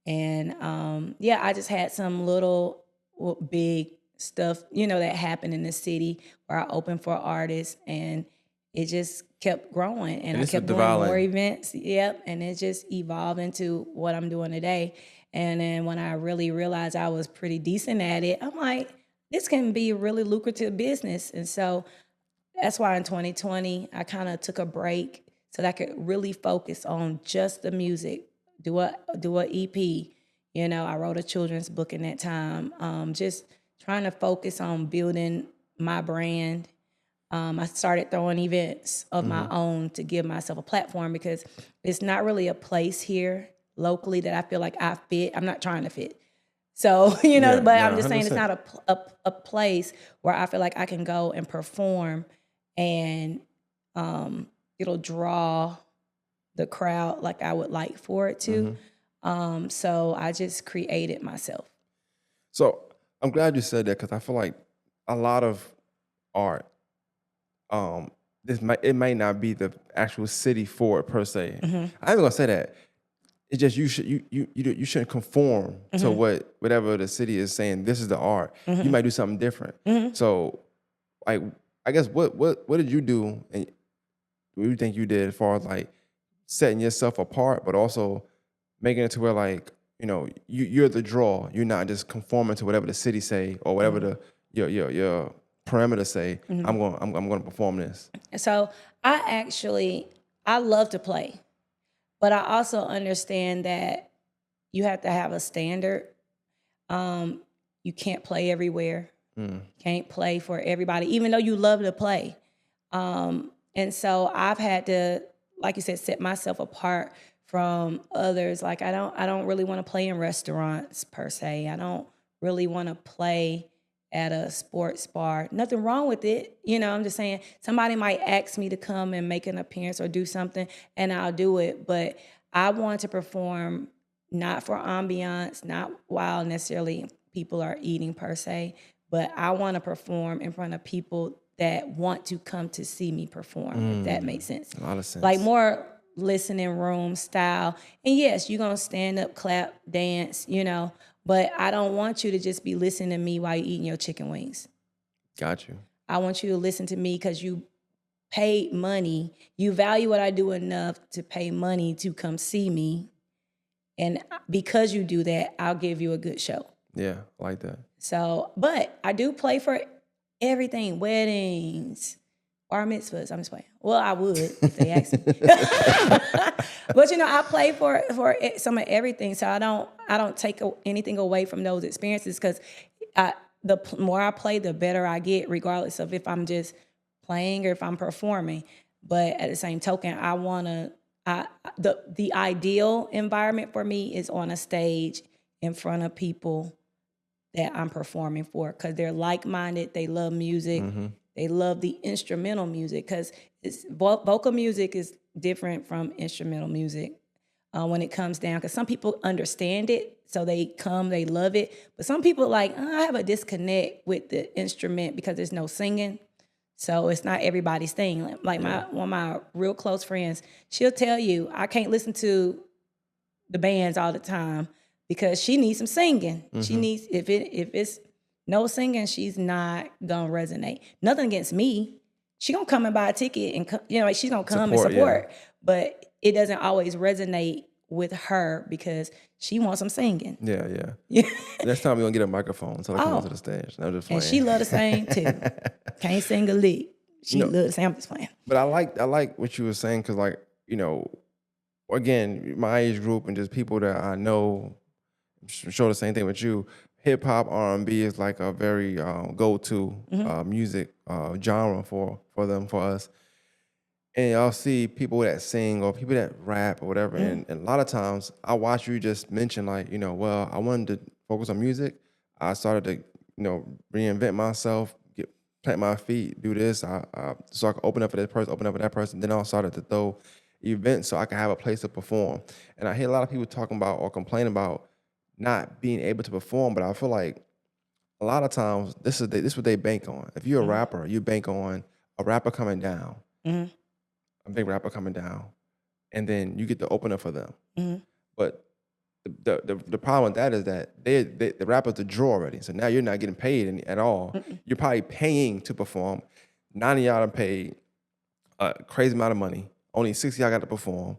And I just had some little big stuff, that happened in the city where I opened for artists, and it just kept growing. And I kept doing more events. Yep. And it just evolved into what I'm doing today. And then when I really realized I was pretty decent at it, I'm like, this can be a really lucrative business. And so that's why in 2020, I kind of took a break so that I could really focus on just the music, do a EP. I wrote a children's book in that time, just trying to focus on building my brand. I started throwing events of my own to give myself a platform because it's not really a place here locally that I feel like I fit. I'm not trying to fit. So, but I'm just 100%. Saying it's not a place where I feel like I can go and perform and it'll draw the crowd like I would like for it to. So I just created myself. So I'm glad you said that because I feel like a lot of art, it might not be the actual city for it per se. I ain't gonna say that. It's just you shouldn't conform to whatever the city is saying. This is the art. You might do something different. So, like, I guess what did you do, and what do you think you did as far as like setting yourself apart, but also making it to where like you're the draw. You're not just conforming to whatever the city say or whatever your parameters say. I'm going to perform this. So I love to play. But I also understand that you have to have a standard. You can't play everywhere. Can't play for everybody, even though you love to play. And so I've had to, like you said, set myself apart from others. Like I don't really want to play in restaurants per se. I don't really want to play at a sports bar. Nothing wrong with it. I'm just saying somebody might ask me to come and make an appearance or do something and I'll do it. But I want to perform not for ambiance, not while necessarily people are eating per se, but I want to perform in front of people that want to come to see me perform, if that makes sense. A lot of sense. Like more listening room style. And yes, you're going to stand up, clap, dance, but I don't want you to just be listening to me while you're eating your chicken wings. Got you. I want you to listen to me because you paid money. You value what I do enough to pay money to come see me. And because you do that, I'll give you a good show. Yeah, I like that. So, but I do play for everything, weddings, bar mitzvahs. I'm just playing. Well, I would if they asked me. But I play for some of everything, so I don't take anything away from those experiences because the more I play, the better I get, regardless of if I'm just playing or if I'm performing. But at the same token, the ideal environment for me is on a stage in front of people that I'm performing for because they're like-minded, they love music, they love the instrumental music because vocal music is different from instrumental music when it comes down because some people understand it, so they come, they love it, but some people I have a disconnect with the instrument because there's no singing, so it's not everybody's thing. Like one of my real close friends, she'll tell you, I can't listen to the bands all the time because she needs some singing. She needs, if it's No singing, she's not gonna resonate. Nothing against me. She gonna come and buy a ticket and like she's gonna come and Support, yeah. support. But it doesn't always resonate with her because she wants some singing. Yeah. Yeah. Next time we're gonna get a microphone so they come onto the stage. No, I'm just playing. And she love to sing too. Can't sing a lick. She love to sing. I'm just playing. But I like what you were saying because, like, again, my age group and just people that I know, I'm sure the same thing with you. Hip hop, R&B is like a very go-to music genre for us. And y'all see people that sing or people that rap or whatever. And a lot of times I watch you just mention like, well, I wanted to focus on music. I started to, reinvent myself, plant my feet, do this. So I could open up for this person, open up for that person. Then I started to throw events so I could have a place to perform. And I hear a lot of people talking about or complain about not being able to perform, but I feel like a lot of times this is what they bank on. If you're a rapper, you bank on a rapper coming down, a big rapper coming down, and then you get to open up for them. But the problem with that is that the rapper's the draw already. So now you're not getting paid at all. You're probably paying to perform. 90 y'all are paid a crazy amount of money. Only 60 y'all got to perform.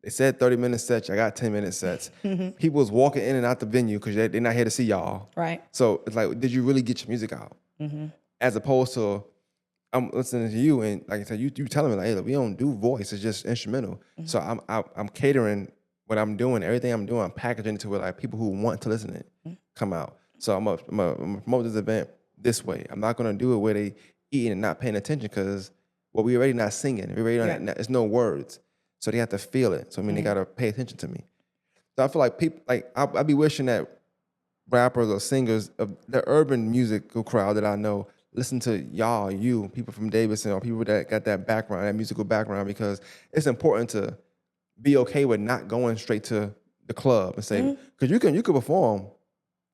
They said 30-minute sets. I got 10-minute sets. People was walking in and out the venue because they're not here to see y'all. Right. So it's like, did you really get your music out? As opposed to, I'm listening to you and like I said, you telling me like, hey, look, we don't do voice. It's just instrumental. So I'm catering what I'm doing, everything I'm doing. I'm packaging it to where like people who want to listen to it come out. So I'm gonna promote this event this way. I'm not gonna do it where they eating and not paying attention because we already not singing. We already not, there's no words. So they have to feel it. So I mean, they gotta pay attention to me. So I feel like people, like I'd be wishing that rappers or singers of the urban musical crowd that I know listen to y'all, people from Davidson or people that got that background, that musical background, because it's important to be okay with not going straight to the club and say, because you could perform.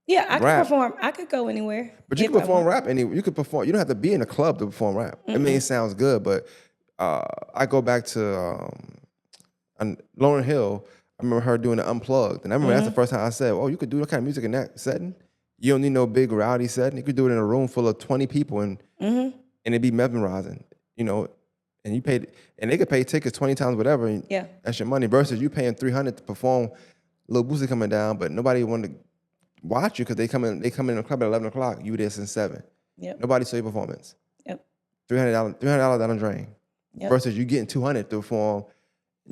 Yeah, I rap, could perform. I could go anywhere. But you can perform rap anywhere. You could perform. You don't have to be in a club to perform rap. I mean, it sounds good, but I go back to Lauryn Hill. I remember her doing the Unplugged. And I remember that's the first time I said, oh, you could do that kind of music in that setting? You don't need no big rowdy setting. You could do it in a room full of 20 people and it'd be mesmerizing, and you paid, and they could pay tickets 20 times, whatever. And that's your money versus you paying $300 to perform. Lil Boosie coming down, but nobody wanted to watch you because they come in the club at 11 o'clock. You there since 7. Yep. Nobody saw your performance. Yep. $300 down the drain. Yep. Versus you getting $200 to perform.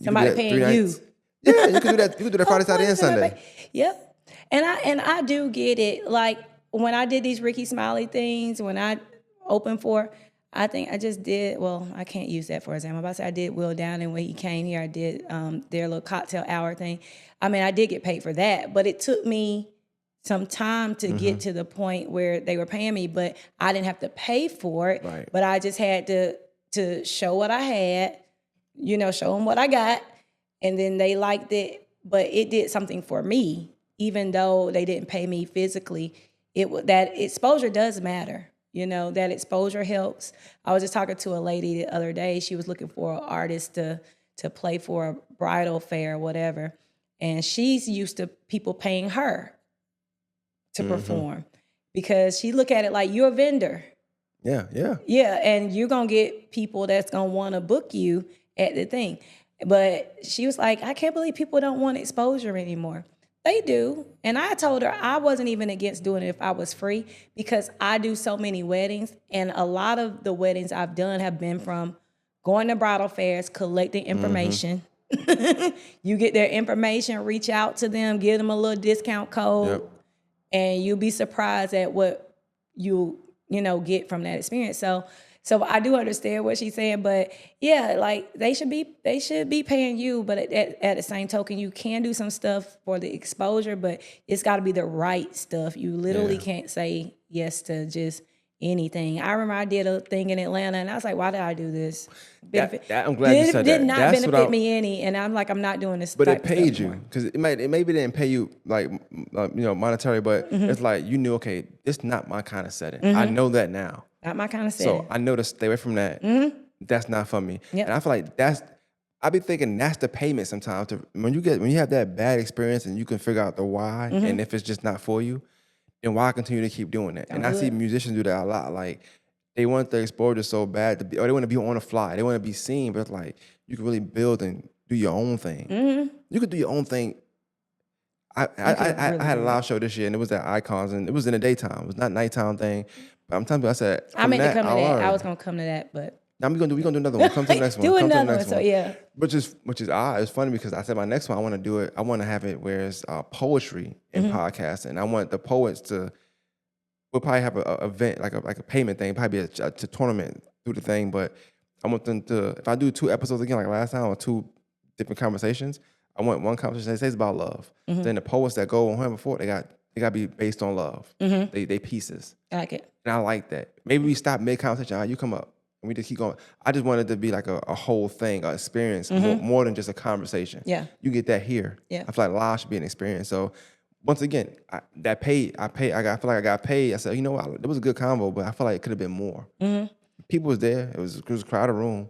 Somebody paying you. Yeah, you can do that. You can do that Friday, Saturday, and Sunday. Yep. And I do get it. Like when I did these Ricky Smiley things, when I opened for, I think I just did, well, I can't use that for example. I'm about to say I did Will Downing when he came here. I did their little cocktail hour thing. I mean, I did get paid for that, but it took me some time to get to the point where they were paying me, but I didn't have to pay for it. Right. But I just had to show what I had, show them what I got, and then they liked it. But it did something for me, even though they didn't pay me physically. That exposure does matter. That exposure helps. I was just talking to a lady the other day. She was looking for an artist to play for a bridal fair or whatever. And she's used to people paying her to perform because she look at it like you're a vendor. Yeah. Yeah, and you're going to get people that's going to want to book you at the thing. But she was like, I can't believe people don't want exposure anymore. They do. And I told her I wasn't even against doing it if I was free because I do so many weddings. And a lot of the weddings I've done have been from going to bridal fairs, collecting information. You get their information, reach out to them, give them a little discount code, and you'll be surprised at what you get from that experience. So I do understand what she's saying, but yeah, like they should be paying you, but at the same token, you can do some stuff for the exposure, but it's got to be the right stuff. You literally can't say yes to just anything. I remember I did a thing in Atlanta, and I was like, "Why did I do this?" I'm glad you said that. Did not benefit me any, and I'm like, I'm not doing this. But it paid you because it maybe didn't pay you like monetary, but it's like you knew, okay, this is not my kind of setting. I know that now. Not my kind of setting. So I know to stay away from that. That's not for me. Yep. And I feel like I be thinking that's the payment sometimes. When you have that bad experience and you can figure out the why, and if it's just not for you, then why continue to keep doing that? Don't And I do see it. musicians do that a lot. Like they want their exposure so bad to be, or they want to be on the fly. They want to be seen, but it's like you can really build and do your own thing. You could do your own thing. I really had a do live show this year, and it was at Icons, and it was in the daytime. It was not nighttime thing. But I'm telling you, I said, I meant to come to I that. I learned. was gonna come to that, but Now we're gonna do another one. Come to the next one. do Come to the another one. next So one. yeah. Which is odd. It's funny because I said my next one I want to do it. I want to have it where it's poetry and podcasting. I want the poets to. We'll probably have a event like a payment thing. Probably be a tournament through the thing. But I want them to. If I do 2 episodes again like last time or 2 different conversations, I want one conversation that says about love. Then the poets that go on here before they got to be based on love. They pieces. I like it. And I like that. Maybe we stop mid conversation. You come up. And we just keep going. I just wanted to be like a whole thing, an experience, more than just a conversation. Yeah. You get that here. Yeah. I feel like live should be an experience. So once again, I feel like I got paid. I said, you know what? It was a good combo, but I feel like it could have been more. People was there. It was a crowded room.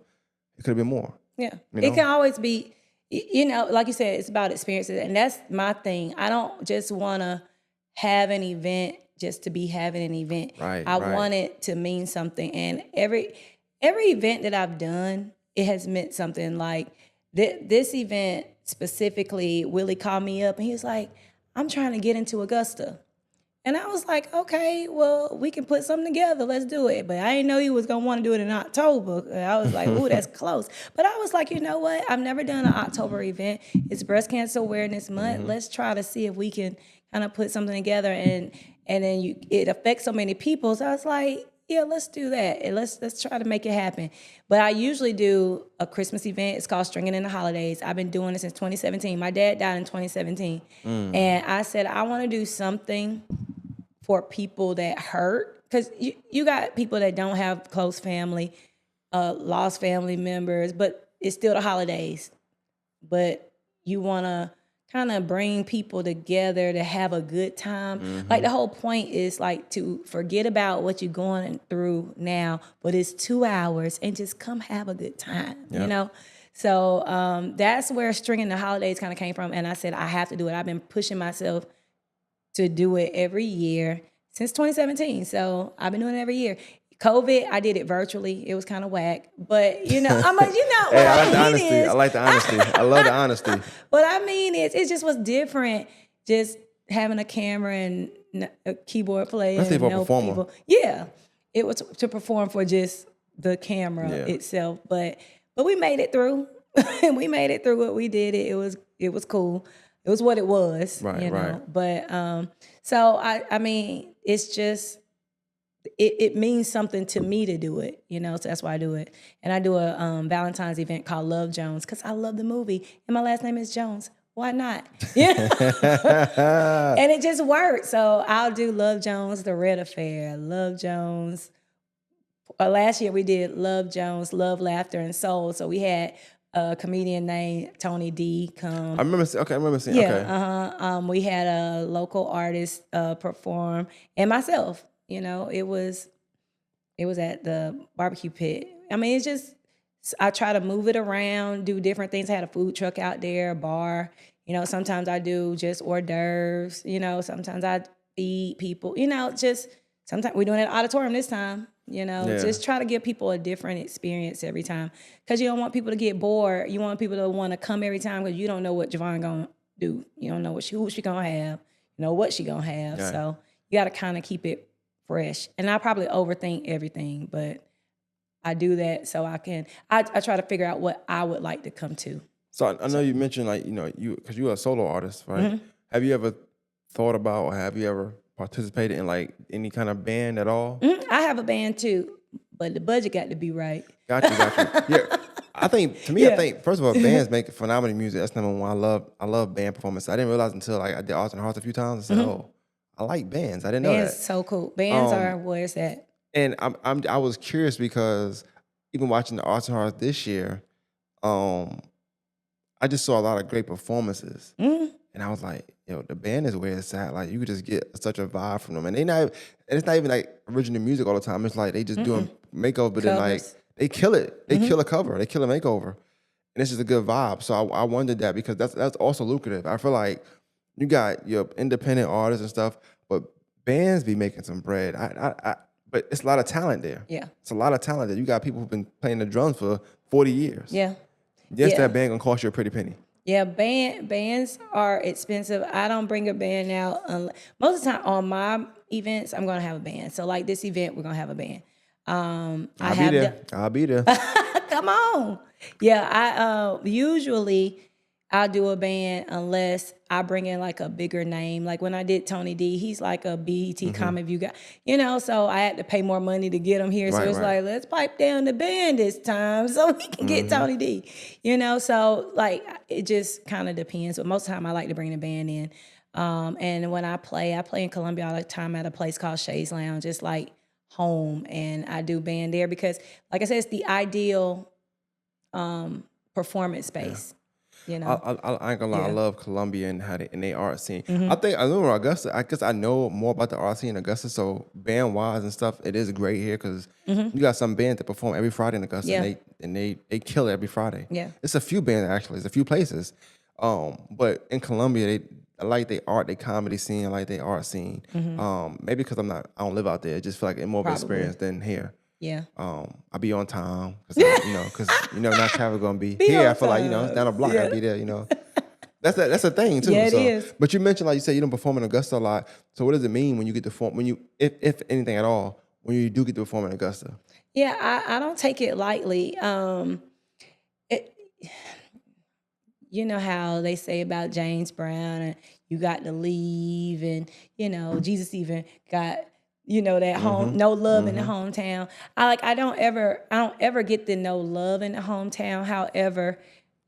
It could have been more. Yeah. You know? It can always be, like you said, it's about experiences. And that's my thing. I don't just want to have an event just to be having an event. Right, I right. want it to mean something. And every event that I've done, it has meant something. Like this event specifically, Willie called me up and he was like, I'm trying to get into Augusta. And I was like, okay, well, we can put something together. Let's do it. But I didn't know he was going to want to do it in October. And I was like, ooh, that's close. But I was like, you know what? I've never done an October event. It's Breast Cancer Awareness Month. Let's try to see if we can kind of put something together. And then it affects so many people. So I was like, yeah, let's do that. And let's try to make it happen. But I usually do a Christmas event. It's called Stringing in the Holidays. I've been doing it since 2017. My dad died in 2017. And I said, I want to do something for people that hurt. Because you got people that don't have close family, lost family members, but it's still the holidays. But you want to kind of bring people together to have a good time. Like the whole point is like to forget about what you're going through now, but it's 2 hours and just come have a good time, you know? So that's where Stringing the Holidays kind of came from. And I said, I have to do it. I've been pushing myself to do it every year since 2017. So I've been doing it every year. COVID, I did it virtually. It was kind of whack, but I'm like, Hey, I like the honesty. I like the honesty. I love the honesty. But I mean, it just was different. Just having a camera and a keyboard player. Especially for a no performer. people. Yeah, it was to perform for just the camera itself. But we made it through. We made it through what we did. It was cool. It was what it was. Right, right. But so I mean, it's just. It means something to me to do it, so that's why I do it. And I do a Valentine's event called Love Jones because I love the movie, and my last name is Jones. Why not? Yeah, and it just worked. So I'll do Love Jones, The Red Affair, Love Jones. Last year we did Love Jones, Love, Laughter, and Soul. So we had a comedian named Tony D come. I remember seeing. Yeah, Okay. we had a local artist perform, and myself. It was at the barbecue pit. I mean, it's just, I try to move it around, do different things. I had a food truck out there, a bar. Sometimes I do just hors d'oeuvres. Sometimes I feed people. Just sometimes we're doing it at auditorium this time. Just try to give people a different experience every time. Because you don't want people to get bored. You want people to want to come every time because you don't know what Javonne going to do. You don't know who she going to have, what she going to have. Right. So you got to kind of keep it fresh. And I probably overthink everything, but I do that so I try to figure out what I would like to come to. So I know you mentioned because you're a solo artist, right? Have you ever thought about or have you ever participated in like any kind of band at all? I have a band too, but the budget got to be right. Got you. Yeah. I think first of all, bands make phenomenal music. That's number one. I love band performance. I didn't realize until I did Arts and Hearts a few times. I said, oh, I like bands. I didn't know that. Bands so cool. Bands are where it's at. And I was curious because even watching the Arts and Hearts this year, I just saw a lot of great performances. And I was like, the band is where it's at. Like you could just get such a vibe from them. And it's not even like original music all the time. It's like they just doing makeover, but then like they kill it. They kill a cover. They kill a makeover. And it's just a good vibe. So I wondered that because that's also lucrative. I feel like you got your independent artists and stuff, but bands be making some bread. But it's a lot of talent there. Yeah. It's a lot of talent there. You got people who've been playing the drums for 40 years. Yeah. Yes, Yeah. that band gonna cost you a pretty penny. Yeah, bands are expensive. I don't bring a band out most of the time on my events. I'm gonna have a band. So like this event, we're gonna have a band. I'll be there. Come on. Yeah, I usually I'll do a band unless I bring in like a bigger name. Like when I did Tony D, he's like a BET Mm-hmm. Comic View guy, so I had to pay more money to get him here. So it's like, let's pipe down the band this time so we can get Tony D, So like it just kind of depends. But most of the time I like to bring the band in. And when I play in Columbia all the time at a place called Shay's Lounge. It's like home, and I do band there because, like I said, it's the ideal performance space. I ain't gonna lie. Yeah. I love Columbia and how they art scene. Mm-hmm. I think I know Augusta. I guess I know more about the art scene in Augusta. So band wise and stuff, it is great here because you got some bands that perform every Friday in Augusta. Yeah. And they kill it every Friday. Yeah. It's a few bands actually. It's a few places. But in Columbia, I like their art, their comedy scene. I like their art scene. Maybe because I don't live out there. I just feel like it's more of an experience than here. Yeah. I'll be on time because not traffic gonna be here. I feel like it's down the block. I'll be there. That's a thing too. Yeah, it is. But you mentioned, like you said, you don't perform in Augusta a lot. So what does it mean when you get to perform? If anything at all, when you do get to perform in Augusta? Yeah, I don't take it lightly. You know how they say about James Brown, and you got to leave, and Jesus even got that home no love in the hometown. I don't ever get the no love in the hometown. However,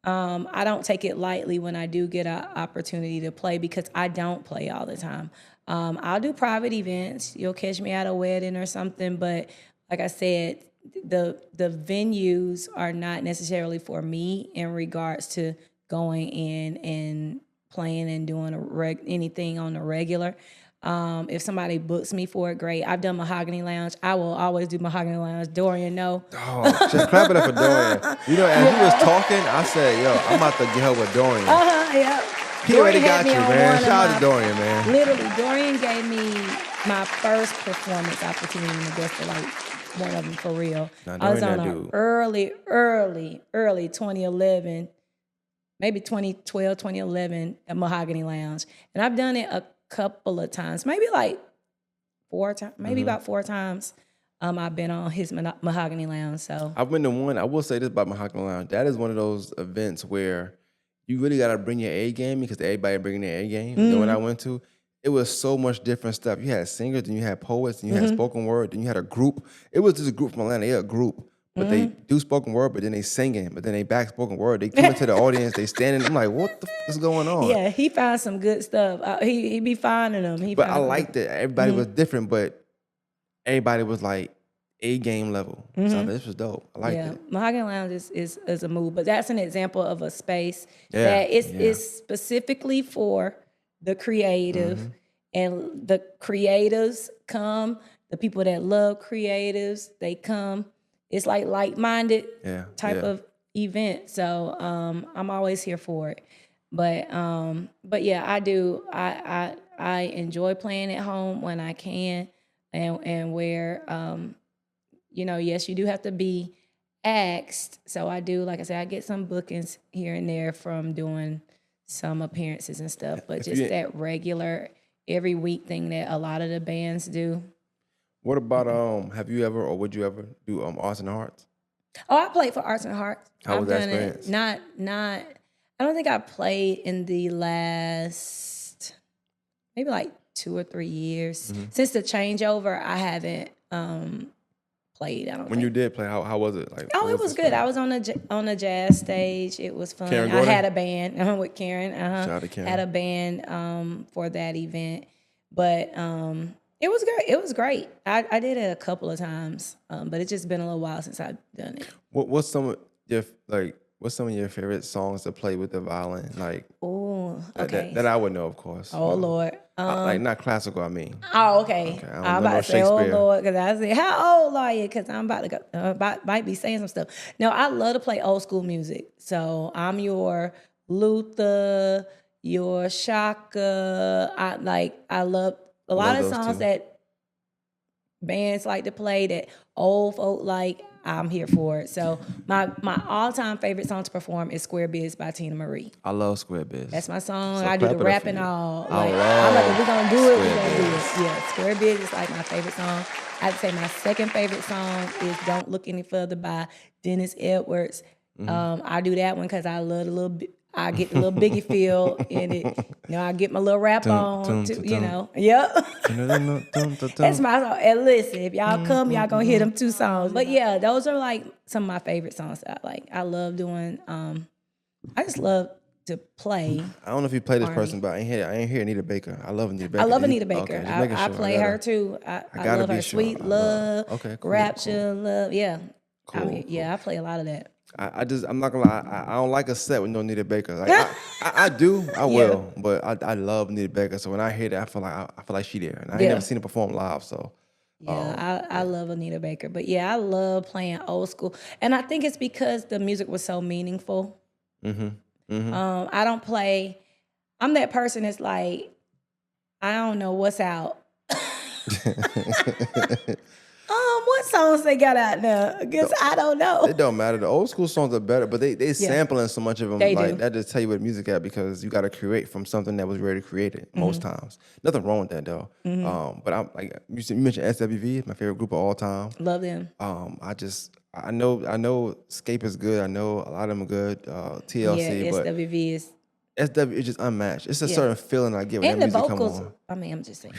I don't take it lightly when I do get an opportunity to play because I don't play all the time. I'll do private events. You'll catch me at a wedding or something, but like I said, the venues are not necessarily for me in regards to going in and playing and doing anything on the regular. If somebody books me for it, great. I've done Mahogany Lounge. I will always do Mahogany Lounge. Dorian, no. Oh, just clap it up for Dorian. As he was talking, I said, yo, I'm about to get her with Dorian. Yeah. He already got you, man. Shout out to Dorian, man. Literally, Dorian gave me my first performance opportunity in Augusta, like one of them for real. I was on an early 2011, maybe 2012, 2011 at Mahogany Lounge. And I've done it a couple of times, maybe like 4 times, maybe about 4 times. I've been on his Mahogany Lounge. So I've been to one. I will say this about Mahogany Lounge. That is one of those events where you really got to bring your A game because everybody bringing their A game. The one I went to, it was so much different stuff. You had singers, then you had poets, and you had spoken word, then you had a group. It was just a group from Atlanta. Yeah, a group. But they do spoken word, but then they singing, but then they back spoken word. They come into the audience, they standing. I'm like, what the f is going on? Yeah, he found some good stuff. He be finding them. But I liked it. Everybody was different, but everybody was like A game level. So this was dope. I liked it. Mahogany Lounge is a move, but that's an example of a space that is specifically for the creative, and the creatives come. The people that love creatives, they come. It's like like-minded type of event. So I'm always here for it. But yeah, I do. I enjoy playing at home when I can, and where yes, you do have to be asked. So I do, like I said, I get some bookings here and there from doing some appearances and stuff. But just that regular every week thing that a lot of the bands do. What about have you ever or would you ever do Arts and Hearts? Oh, I played for Arts and Hearts. How was that experience? Not. I don't think I played in the last maybe like 2 or 3 years since the changeover. I haven't played. When you did play, how was it? Like, it was good. I was on a jazz stage. It was fun. I had a band with Karen. Shout out to Karen. Had a band for that event, but. It was great. It was great. I did it a couple of times, but it's just been a little while since I've done it. What's some of your favorite songs to play with the violin? Like, oh, okay, that I would know, of course. Oh Lord, like not classical. I mean. Oh, okay. I'm about to say, oh Lord, because I said, how old are you? Because I'm about to go. Might be saying some stuff. No, I love to play old school music. So I'm your Luther, your Shaka. I love a lot of those songs two. that bands like to play that old folk like, I'm here for it. So my all-time favorite song to perform is Square Biz by Tina Marie. I love Square Biz. That's my song. So I do the clap it up for rapping you. all. I Like, love I'm like, if we're gonna do it, we're Square gonna do Biz. it. Yeah, Square Biz is like my favorite song. I'd say my second favorite song is Don't Look Any Further by Dennis Edwards. I do that one because I love the little I get the little Biggie feel in it. You know, I get my little rap on too, you know. Yep. That's my song. And listen, if y'all come, y'all gonna hear them two songs. But yeah, those are like some of my favorite songs that I like. I love doing I just love to play. I don't know if you play this R&B. person, but I ain't hear Anita Baker. I love Anita Baker. I love Anita Baker. Okay, just making I sure. play her too. I gotta love be her. sure. Sweet I Love, Okay, cool, Rapture, Love. Yeah. Cool, Yeah, I play a lot of that. I'm not gonna lie. I don't like a set with no Anita Baker. Like I do. I will, but I love Anita Baker. So when I hear that, I feel like she there, and I ain't never seen her perform live. So Yeah, I love Anita Baker. But yeah, I love playing old school. And I think it's because the music was so meaningful. I don't play, I'm that person that's like, I don't know what's out. What songs they got out now? Because I don't know. it don't matter. The old school songs are better, but they sampling so much of them. They like do. that just tell you what music at because you got to create from something that was already created most times. Nothing wrong with that though. But I'm like you mentioned SWV, my favorite group of all time. Love them. I know Scape is good. I know a lot of them are good. TLC, Yeah, but SWV is. SW is just unmatched. It's a certain feeling I get when And that the music come vocals, on. I mean, I'm just saying.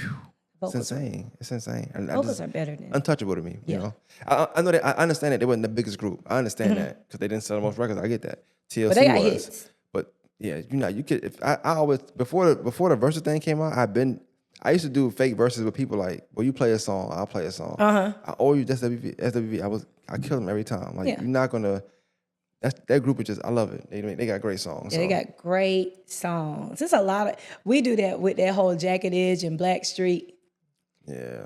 It's insane. It's insane. And Vocals are better than. untouchable to me. You know, I know that. I understand that they weren't the biggest group. I understand that because they didn't sell the most records. I get that. TLC But they got was, hits. but yeah, you could. If I always before the Versus thing came out, I used to do fake verses with people like, well, you play a song, I'll play a song. I always use SWV. I kill them every time. Like you're not gonna. That group is just. I love it. They got great songs. Yeah, they got great songs. There's a lot of. We do that with that whole Jacket Edge and Black Street. Yeah.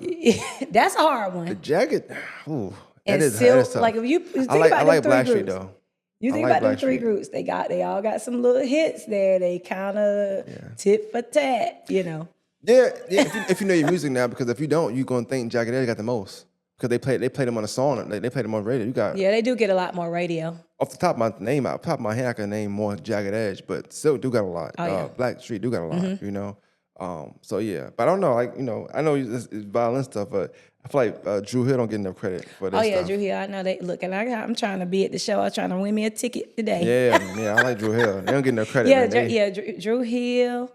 That's a hard one. The Jacket. Ooh, And that is Silk, tough. like if you think I like about them Black three Street groups, though. you think I like about them Black three Street. groups, they all got some little hits there. They kind of tit for tat, you know. Yeah. If you know your music now, because if you don't, you're gonna think Jagged Edge got the most because they played them on a song. They played them on radio. You got Yeah, they do get a lot more radio. off the top of my head, I can name more Jagged Edge, but still do got a lot. Oh, yeah. Black Street do got a lot. You know. So yeah, but I don't know. Like I know it's violent stuff, but I feel like Drew Hill don't get enough credit for this Oh yeah, stuff. Drew Hill. I know they look, and I'm trying to be at the show. I'm trying to win me a ticket today. Yeah, I like Drew Hill. They don't get enough credit. Yeah, man. Drew Hill.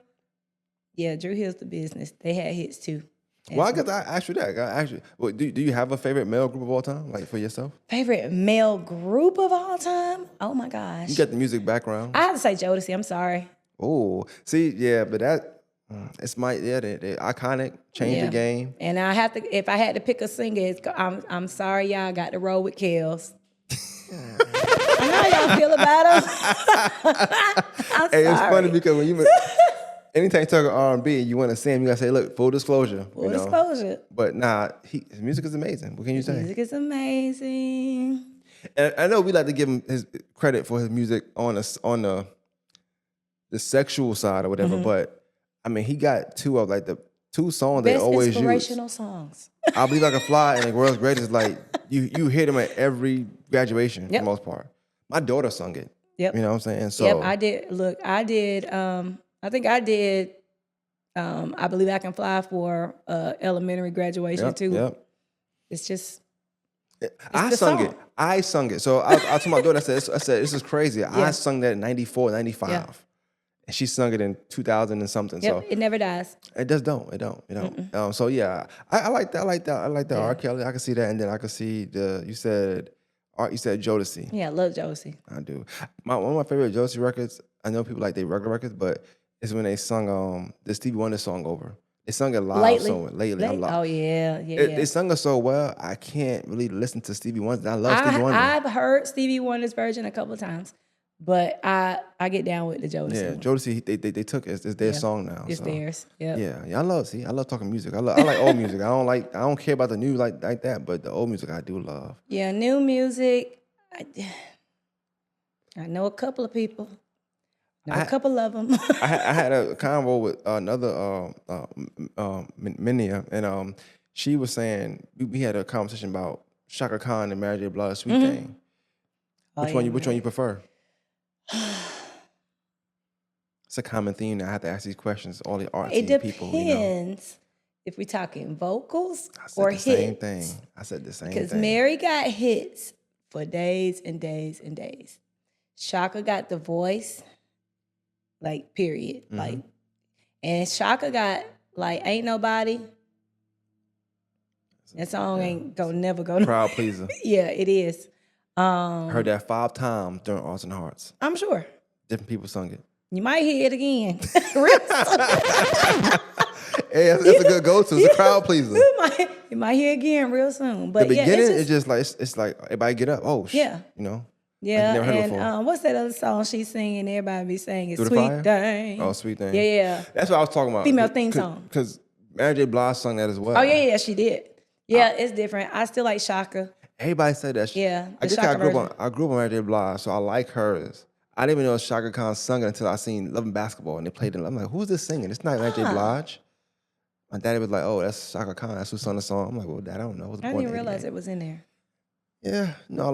Yeah, Drew Hill's the business. They had hits too. Well, I guess I asked you that. Well, do you have a favorite male group of all time, like for yourself? Favorite male group of all time? Oh my gosh. You got the music background. I have to say Jodeci. I'm sorry. Oh, see, yeah, but they're iconic, change the game. And I have to, if I had to pick a singer, I'm sorry, y'all got to roll with Kels. I know how y'all feel about him. I'm Hey, sorry. it's funny because when anytime you talk R&B and you want to sing, you gotta say, look, full disclosure. Full disclosure. But nah, his music is amazing. What can you say? Music is amazing. And I know we like to give him his credit for his music on the sexual side or whatever, but I mean, he got the two songs they Best always use. inspirational songs. I Believe I Can Fly and The World's Greatest. Like you hear them at every graduation for the most part. My daughter sung it. Yep. You know what I'm saying? So Yep, I did. Look, I did. I think I did. I Believe I Can Fly for elementary graduation too. Yep. It's just. I the sung song. it. I sung it. So I told my daughter, I said, this is crazy. I sung that in 94, 95. Yeah. And she sung it in 2000 and something. Yep, So it never dies. it just don't. It don't. So yeah, I like that. I like that. R. Kelly. I can see that, and then I can see you said Jodeci. Yeah, I love Josie. I do. One of my favorite Jodeci records. I know people like their regular records, but it's when they sung the Stevie Wonder song over. They sung it live lately. Oh yeah. They sung it so well. I can't really listen to Stevie Wonder. I love Stevie Wonder. I've heard Stevie Wonder's version a couple of times, but I get down with the Jodeci. Yeah, one. Jodeci. They took it. It's their song now. It's theirs. Yep. Yeah. I love talking music. I like old music. I don't care about the new like that, but the old music I do love. Yeah, new music. I know a couple of people. Know a couple of them. I had a convo with another Minia, and she was saying we had a conversation about Shaka Khan and Mary J. Blige, Sweet Thing. Which one you prefer? It's a common theme that I have to ask these questions. All the artsy people, you know. It depends if we're talking vocals I said or the hits. same thing. I said the same thing. Because Mary got hits for days and days and days. Shaka got the voice, like, period. Like, and Shaka got, like, Ain't Nobody. That song ain't never go. Crowd pleaser. Yeah, it is. I heard that 5 times during Arts and Hearts. I'm sure. Different people sung it. You might hear it again. Hey, that's a good go-to. It's a crowd pleaser. You might hear it again real soon. But the beginning yeah, is just like it's like everybody get up. Oh, yeah, you know. yeah. Like you never heard it before. What's that other song she's singing? Everybody be singing Through the Sweet Fire? Thing. Oh, Sweet Thing. Yeah. That's what I was talking about. Female theme song. Because Mary J. Blige sung that as well. Oh yeah, she did. Yeah, it's different. I still like Shaka. Everybody said that. Yeah, I guess Shaka I grew up on Mary J. Blige, so I like hers. I didn't even know Shaka Khan sung it until I seen Love and Basketball and they played it. I'm like, who's this singing? It's not Mary J. Blige. My daddy was like, oh, that's Shaka Khan. That's who sung the song. I'm like, well, Dad, I don't know. I didn't even realize it was in there. Yeah, no, I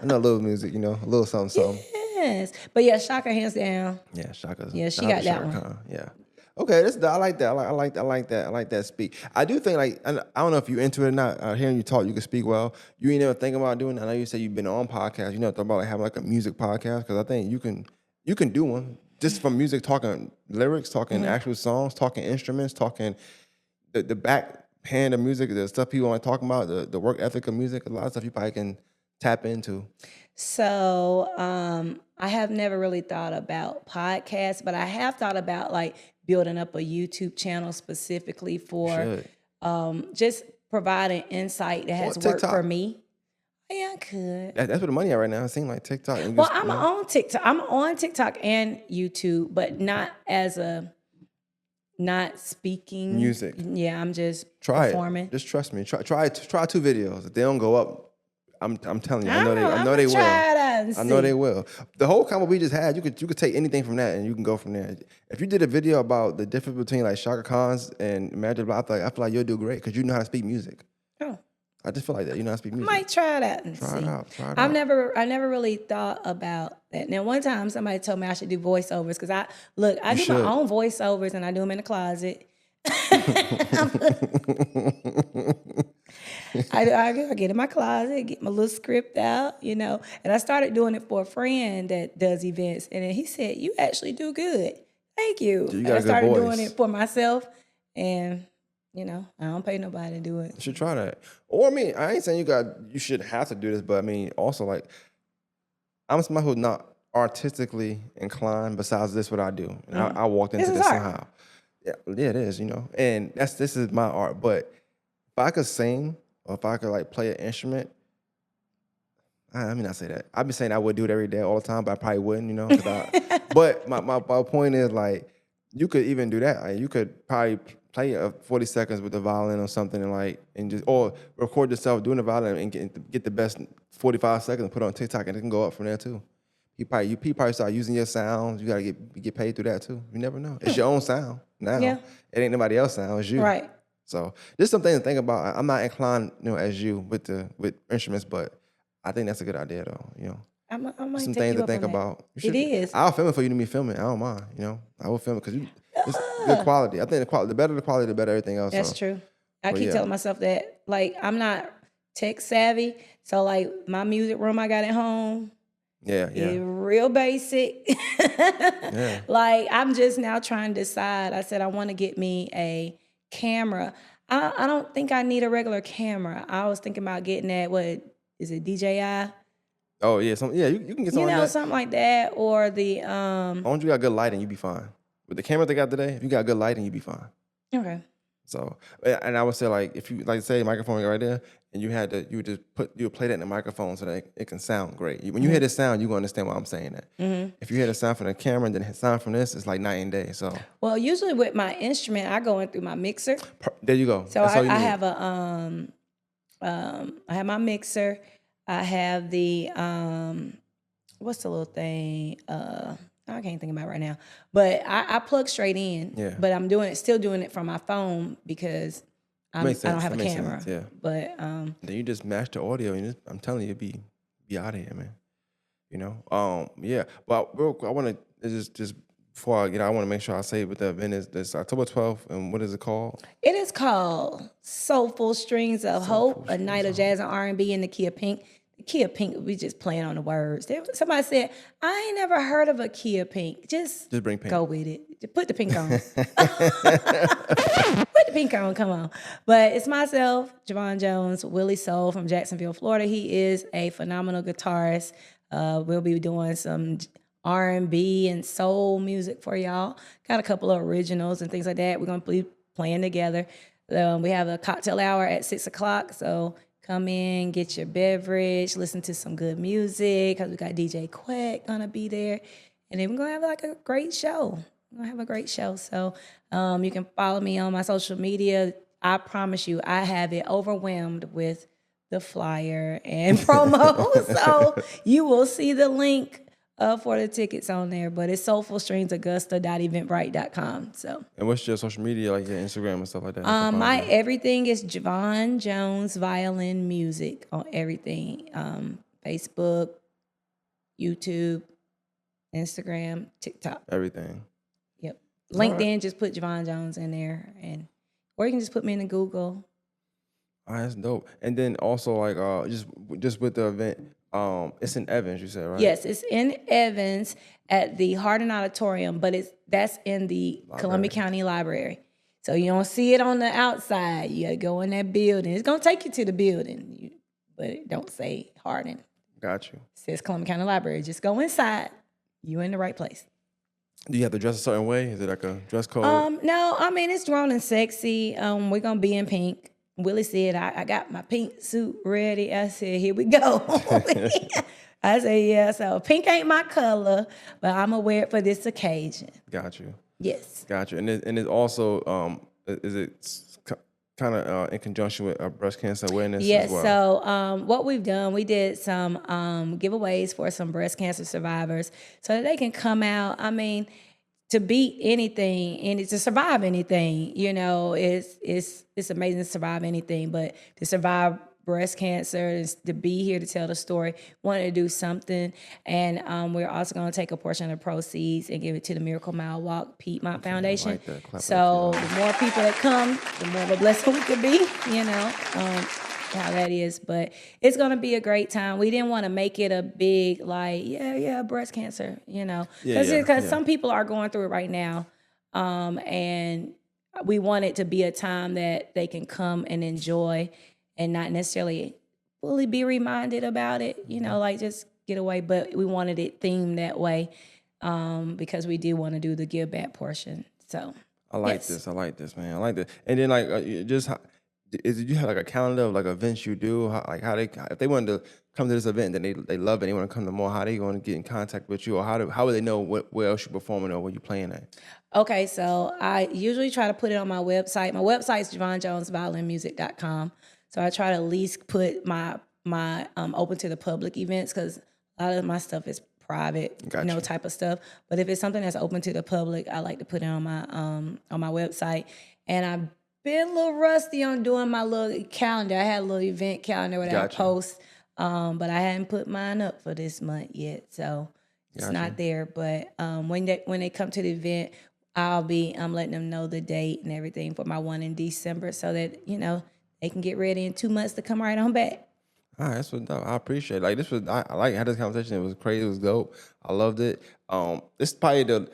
know a little music, you know, a little something. Yes, but yeah, Shaka hands down. Yeah, Shaka. Yeah, she got that one. Khan. Yeah. Okay, I like that. I like that. I like that speak. I do think, like, I don't know if you're into it or not. Hearing you talk, you can speak well. You ain't never think about doing it. I know you say you've been on podcasts. You never thought about like having like a music podcast, because I think you can do one just from music, talking lyrics, talking actual songs, talking instruments, talking the backhand of music, the stuff people want to talk about, the work ethic of music. A lot of stuff you probably can tap into. So I have never really thought about podcasts, but I have thought about like building up a YouTube channel specifically for just providing insight that has worked for me. Yeah, I could. That's where the money at right now. It seems like TikTok. Well, I'm on TikTok. I'm on TikTok and YouTube, but not speaking music. Yeah, I'm just performing. Just trust me. Try 2 videos. If they don't go up, I'm telling you, I know they will. I know they will. The whole combo we just had, you could take anything from that and you can go from there. If you did a video about the difference between like Shaka Khan's and Mary J. Blige, I feel like you'll do great because you know how to speak music. Oh. I just feel like that. You know how to speak music. Might try that and Try it out. I never really thought about that. Now, one time somebody told me I should do voiceovers because I do my own voiceovers and I do them in the closet. I get in my closet, get my little script out, you know. And I started doing it for a friend that does events, and then he said, "You actually do good. Thank you." You got and I started voice. doing it for myself, and you know, I don't pay nobody to do it. You should try that. Or I mean, I ain't saying you should have to do this, but I mean, also like, I'm somebody who's not artistically inclined. Besides this, what I do, and I walked into this somehow. Yeah, it is, you know, and this is my art. But if I could sing, or if I could like play an instrument, I mean, I say that. I've been saying I would do it every day, all the time, but I probably wouldn't, you know. But my point is like, you could even do that. Like, you could probably play 40 seconds with the violin or something, or record yourself doing the violin and get the best 45 seconds and put it on TikTok, and it can go up from there too. You probably start using your sounds. You gotta get paid through that too. You never know. It's your own sound now. Yeah. It ain't nobody else's sound. It's you. Right. So just something to think about. I'm not inclined, you know, as you with instruments, but I think that's a good idea though. You know, I might some take things you to up think on about. It is. I'll film it for you to me film it. I don't mind. You know, I will film it because it's good quality. I think the better the quality, the better everything else. That's true. I keep telling myself that. Like, I'm not tech savvy, so like my music room I got at home. Yeah. It's real basic. Yeah. Like, I'm just now trying to decide. I said I want to get me a camera. I don't think I need a regular camera. I was thinking about getting that. What is it? DJI. Oh yeah, you can get something. Something like that, or the. As long as you got good lighting, you be fine. With the camera they got today, if you got good lighting, you be fine. Okay. So, and I would say like if you like say microphone right there, and you would play that in the microphone so that it can sound great. When you hear the sound, you gonna understand why I'm saying that. Mm-hmm. If you hear the sound from the camera and then the sound from this, it's like night and day. So. Well, usually with my instrument, I go in through my mixer. There you go. So I have I have my mixer. I have the what's the little thing? I can't think about it right now. But I plug straight in. Yeah. But I'm still doing it from my phone because I Makes don't sense. have That a makes camera. sense. Yeah. But Then you just match the audio, and I'm telling you, be out of here, man. You know. Yeah. But real quick, I want to just before I get out, I want to make sure I say what the event is. This October 12th, and what is it called? it is called Soulful Strings of Hope, a night Strings of of jazz and R&B in the Kia Pink. The Kia Pink, we just playing on the words. Somebody said, I ain't never heard of a Kia Pink. Just bring pink. go with it. Just put the pink on. Put the pink on, come on. But it's myself, Javonne Jones, Willie Soul from Jacksonville, Florida. He is a phenomenal guitarist. We'll be doing some R&B and soul music for y'all. Got a couple of originals and things like that. We're going to be playing together. We have a cocktail hour at 6 o'clock, so come in, get your beverage, listen to some good music, because we got DJ Quack gonna be there. And then we're gonna have like a great show. We're gonna have a great show. So you can follow me on my social media. I promise you, I have it overwhelmed with the flyer and promo. So you will see the link for the tickets on there. But it's soulfulstringsaugusta.eventbrite.com. So And what's your social media, like your Instagram and stuff like that? my everything is Javonne Jones Violin Music on everything. Facebook, YouTube, Instagram, TikTok. Everything. Yep. All LinkedIn, right. just put Javonne Jones in there, or you can just put me in the Google. All right, that's dope. And then also like just with the event, it's in Evans, you said, right? Yes, it's in Evans at the Hardin Auditorium, but that's in the Columbia County Library. So you don't see it on the outside. You gotta go in that building. It's gonna take you to the building, but it don't say Hardin. Got you. It says Columbia County Library. Just go inside. You in the right place. Do you have to dress a certain way? Is it like a dress code? No, I mean it's grown and sexy. We're gonna be in pink. Willie said, I got my pink suit ready. I said, here we go. I said, yeah, so pink ain't my color, but I'm gonna wear it for this occasion. Got you. Yes. Got you. And it's also is it kind of in conjunction with breast cancer awareness Yes, as well? so what we've done, we did some giveaways for some breast cancer survivors so that they can come out. I mean, to beat anything and to survive anything, it's amazing to survive anything, but to survive breast cancer is to be here to tell the story, wanted to do something. And we're also going to take a portion of the proceeds and give it to the Miracle Mile Walk Piedmont Foundation. like that. Clap So that, the more people that come, the more of a blessing we could be, how that is. But it's going to be a great time. We didn't want to make it a big, breast cancer, because some people are going through it right now. And we want it to be a time that they can come and enjoy and not necessarily fully be reminded about it, just get away. But we wanted it themed that way because we do want to do the give back portion. So I like this. I like this, man. I like this. And then like you have like a calendar of like events you do? How if they wanted to come to this event, then they love it, they want to come to more, how they going to get in contact with you, or how would they know where else you're performing or where you're playing at? Okay, so I usually try to put it on my website. My website is JavonneJonesViolinMusic.com. So I try to at least put my open to the public events because a lot of my stuff is private, Gotcha. Type of stuff. But if it's something that's open to the public, I like to put it on my website. And I've been a little rusty on doing my little calendar. I had a little event calendar where I post, but I hadn't put mine up for this month yet, so it's not there. But when they come to the event, I'll be letting them know the date and everything for my one in December, so that they can get ready in 2 months to come right on back. All right, that's what I appreciate. Like this was I like had this conversation. It was crazy. It was dope. I loved it. This is probably the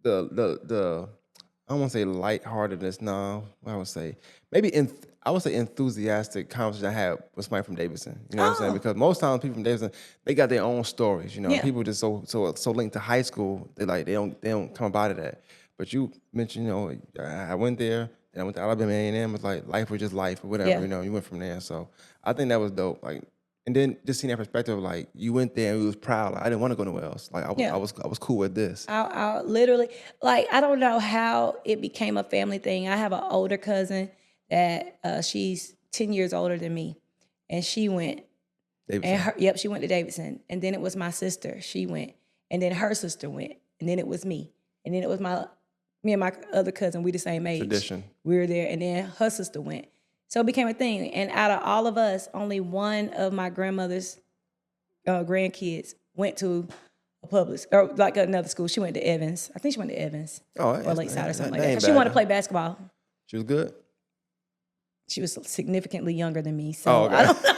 I don't want to say lightheartedness. No, I would say maybe I would say enthusiastic conversation I had with somebody from Davidson. You know what I'm saying? Because most times people from Davidson, they got their own stories. People just so linked to high school. They don't come about it that. But you mentioned, I went there. And I went to Alabama A&M. It's like life was just life or whatever. Yeah. You went from there. So I think that was dope. Like, and then just seeing that perspective, like you went there and you was proud. Like, I didn't want to go nowhere else. Like I was cool with this. I literally, I don't know how it became a family thing. I have an older cousin that she's 10 years older than me, and she went. Davidson. And she went to Davidson. And then it was my sister. She went, and then her sister went. and then it was me, and then it was me and my other cousin. We the same age. Tradition. We were there, and then her sister went. So it became a thing. And out of all of us, only one of my grandmother's grandkids went to a public, or like another school. She went to Evans. I think she went to Evans or Lakeside or something like that. 'Cause she wanted to play basketball. She was good? She was significantly younger than me, so Oh, okay. I don't know.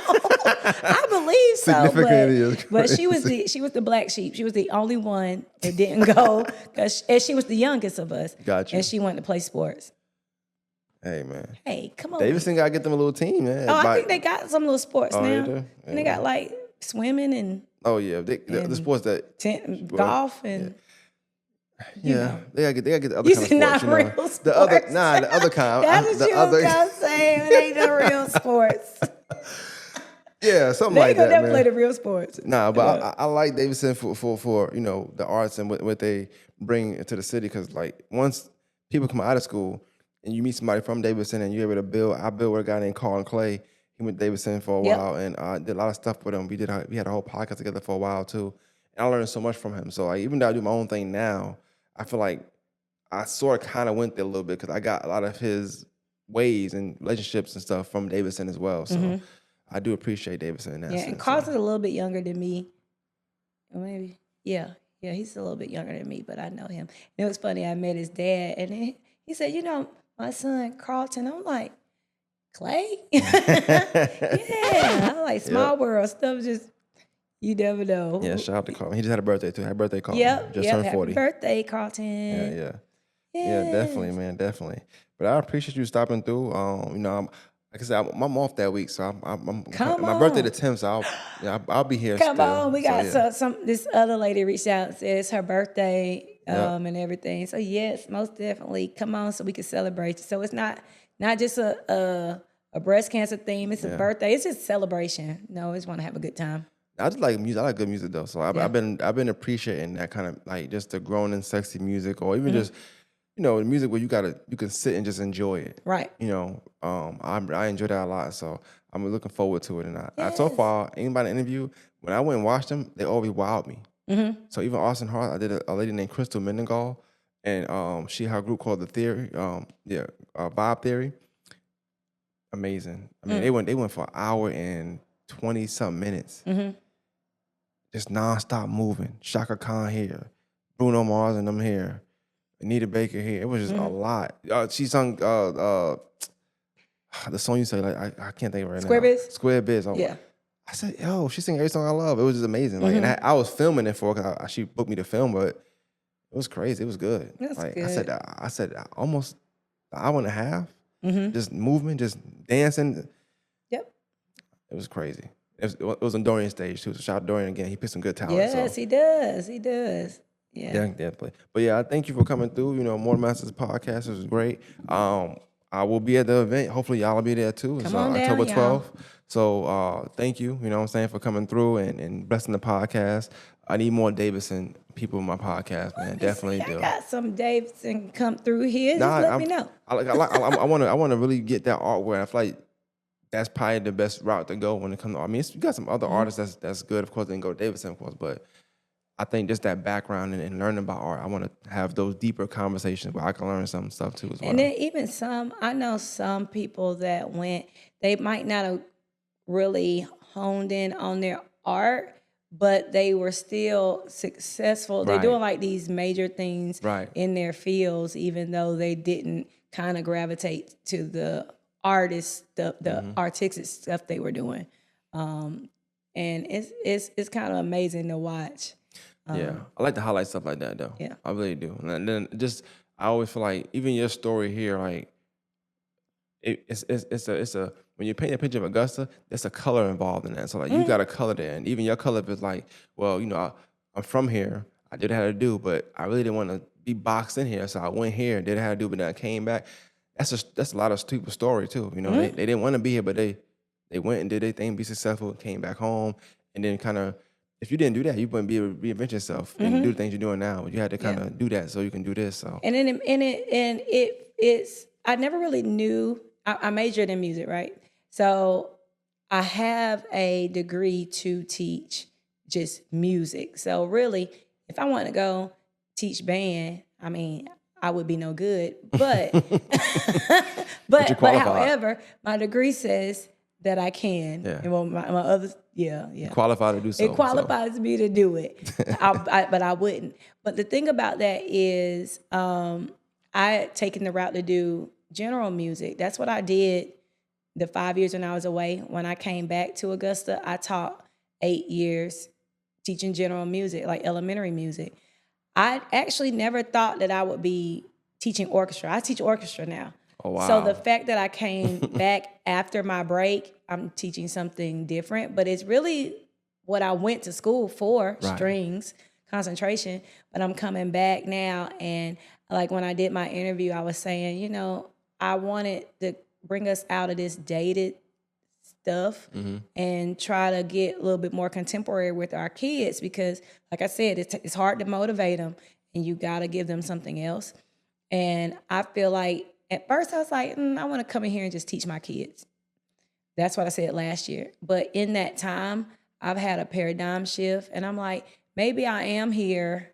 I believe so, Significantly is but she was the black sheep. She was the only one that didn't go, and she was the youngest of us. Gotcha. And she wanted to play sports. Hey, man. Hey, come on. Davidson got to get them a little team, man. Oh, I think they got some little sports now. They do? And they got like swimming and Oh, yeah. The sports that... golf and... Yeah, they gotta get the other You kind of said sports. not real sports. The other kind. That's what you was gonna say. It ain't the real sports. Yeah, something They like gonna that, never man. play the real sports. Nah, but I like Davidson for the arts and what they bring into the city, because like once people come out of school and you meet somebody from Davidson and you're able to build. I built with a guy named Carl Clay. He went to Davidson for a while, and I did a lot of stuff with him. We had a whole podcast together for a while too, and I learned so much from him. So like, even though I do my own thing now, I feel like I sort of kind of went there a little bit because I got a lot of his ways and relationships and stuff from Davidson as well. So I do appreciate Davidson in that sense. And Carl's a little bit younger than me. Or maybe, yeah, he's a little bit younger than me, but I know him. And it was funny, I met his dad, and he said, my son, Carlton. I'm like, Clay? Yeah, I'm like, small world stuff, just, you never know. Yeah, shout out to Carlton. He just had a birthday too. Happy birthday, Carlton. Yep, just turned 40. Happy birthday, Carlton. Yeah, definitely, man, definitely. But I appreciate you stopping through. Like I said, I'm off that week, so I'm my birthday the 10th, so I'll be here. Come still. on, we got some. This other lady reached out and said it's her birthday, and everything. So yes, most definitely, come on, so we can celebrate you. So it's not just a breast cancer theme. It's a birthday. It's just celebration. No, I just want to have a good time. I just like music. I like good music though. So I've been appreciating that kind of like just the grown and sexy music, or even just music where you can sit and just enjoy it. Right. I enjoy that a lot. So I'm looking forward to it. And I so far, anybody in the interview, when I went and watched them, they always wowed me. So even Austin Hart, I did a lady named Crystal Mendengal, and she had a group called The Theory, Vibe Theory. Amazing. I mean, they went for an hour and 20-something minutes. Just nonstop moving. Shaka Khan here, Bruno Mars and them here, Anita Baker here. It was just a lot. She sung the song you say, like I can't think of it right Square now. Biz? Square Biz. Yeah. I said, yo, she sang every song I love. It was just amazing. Like, and I was filming it for her because she booked me to film, but it was crazy. It was good. That's like good. I said almost an hour and a half. Just movement, just dancing. Yep. It was crazy. It was on Dorian's stage too. So shout out to Dorian again. He put some good talent. Yes, he does. He does. Yeah. Definitely. But yeah, I thank you for coming through. More Masters podcast. It was great. I will be at the event. Hopefully y'all will be there too. It's Come on down, October 12th. y'all. So thank you, what I'm saying, for coming through and blessing the podcast. I need more Davidson people in my podcast, man. Definitely do. I got some Davidson come through here. Just let me know. I want to really get that artwork. I feel like that's probably the best route to go when it comes to art. I mean, you got some other artists that's good. Of course, they can go to Davidson, of course, but I think just that background and learning about art, I want to have those deeper conversations where I can learn some stuff too as well. And then even I know some people that went, they might not have really honed in on their art, but they were still successful. They're doing like these major things in their fields, even though they didn't kind of gravitate to the artist, the artistic stuff they were doing. And it's kind of amazing to watch. I like to highlight stuff like that though. Yeah, I really do. And then I always feel like even your story here, like it's a when you paint a picture of Augusta, there's a color involved in that. So like you got a color there, and even your color is like, well, I'm from here. I did what I had to do, but I really didn't want to be boxed in here, so I went here, did what I had to do, but then I came back. That's a lot of stupid story too. They didn't want to be here, but they went and did their thing, be successful, came back home, and then kind of. If you didn't do that, you wouldn't be able to reinvent yourself and do the things you're doing now. You had to kind of do that so you can do this. So and then it's I never really knew. I majored in music, right? So I have a degree to teach just music. So really, if I want to go teach band, I mean, I would be no good. But but however, my degree says that I can. Yeah. And well, my other, yeah. Qualified to do so. It qualifies me to do it, but I wouldn't. But the thing about that is, I had taken the route to do general music. That's what I did the 5 years when I was away. When I came back to Augusta, I taught 8 years teaching general music, like elementary music. I actually never thought that I would be teaching orchestra. I teach orchestra now. Oh, wow. So the fact that I came back after my break, I'm teaching something different, but it's really what I went to school for, Right. strings, concentration, but I'm coming back now. And like when I did my interview, I was saying, you know, I wanted to bring us out of this dated stuff and try to get a little bit more contemporary with our kids because, like I said, it's hard to motivate them and you got to give them something else. And I feel like at first I was like, I want to come in here and just teach my kids. That's what I said last year. But in that time, I've had a paradigm shift and I'm like, maybe I am here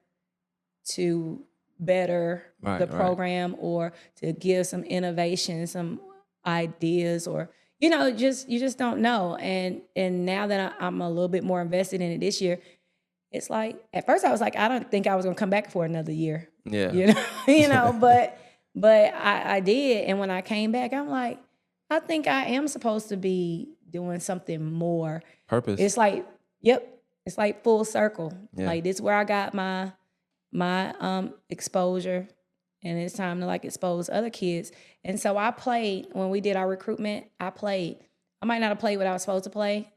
to better the program or to give some innovation, some ideas or, you know, you just don't know. And now that I'm a little bit more invested in it this year, it's like, at first I was like, I don't think I was going to come back for another year. Yeah. You know, but I did. And when I came back, I'm like, I think I am supposed to be doing something more. Purpose. It's like, yep. It's like full circle. Yeah. Like this is where I got my exposure. And it's time to like expose other kids. And so I played, when we did our recruitment, I played. I might not have played what I was supposed to play.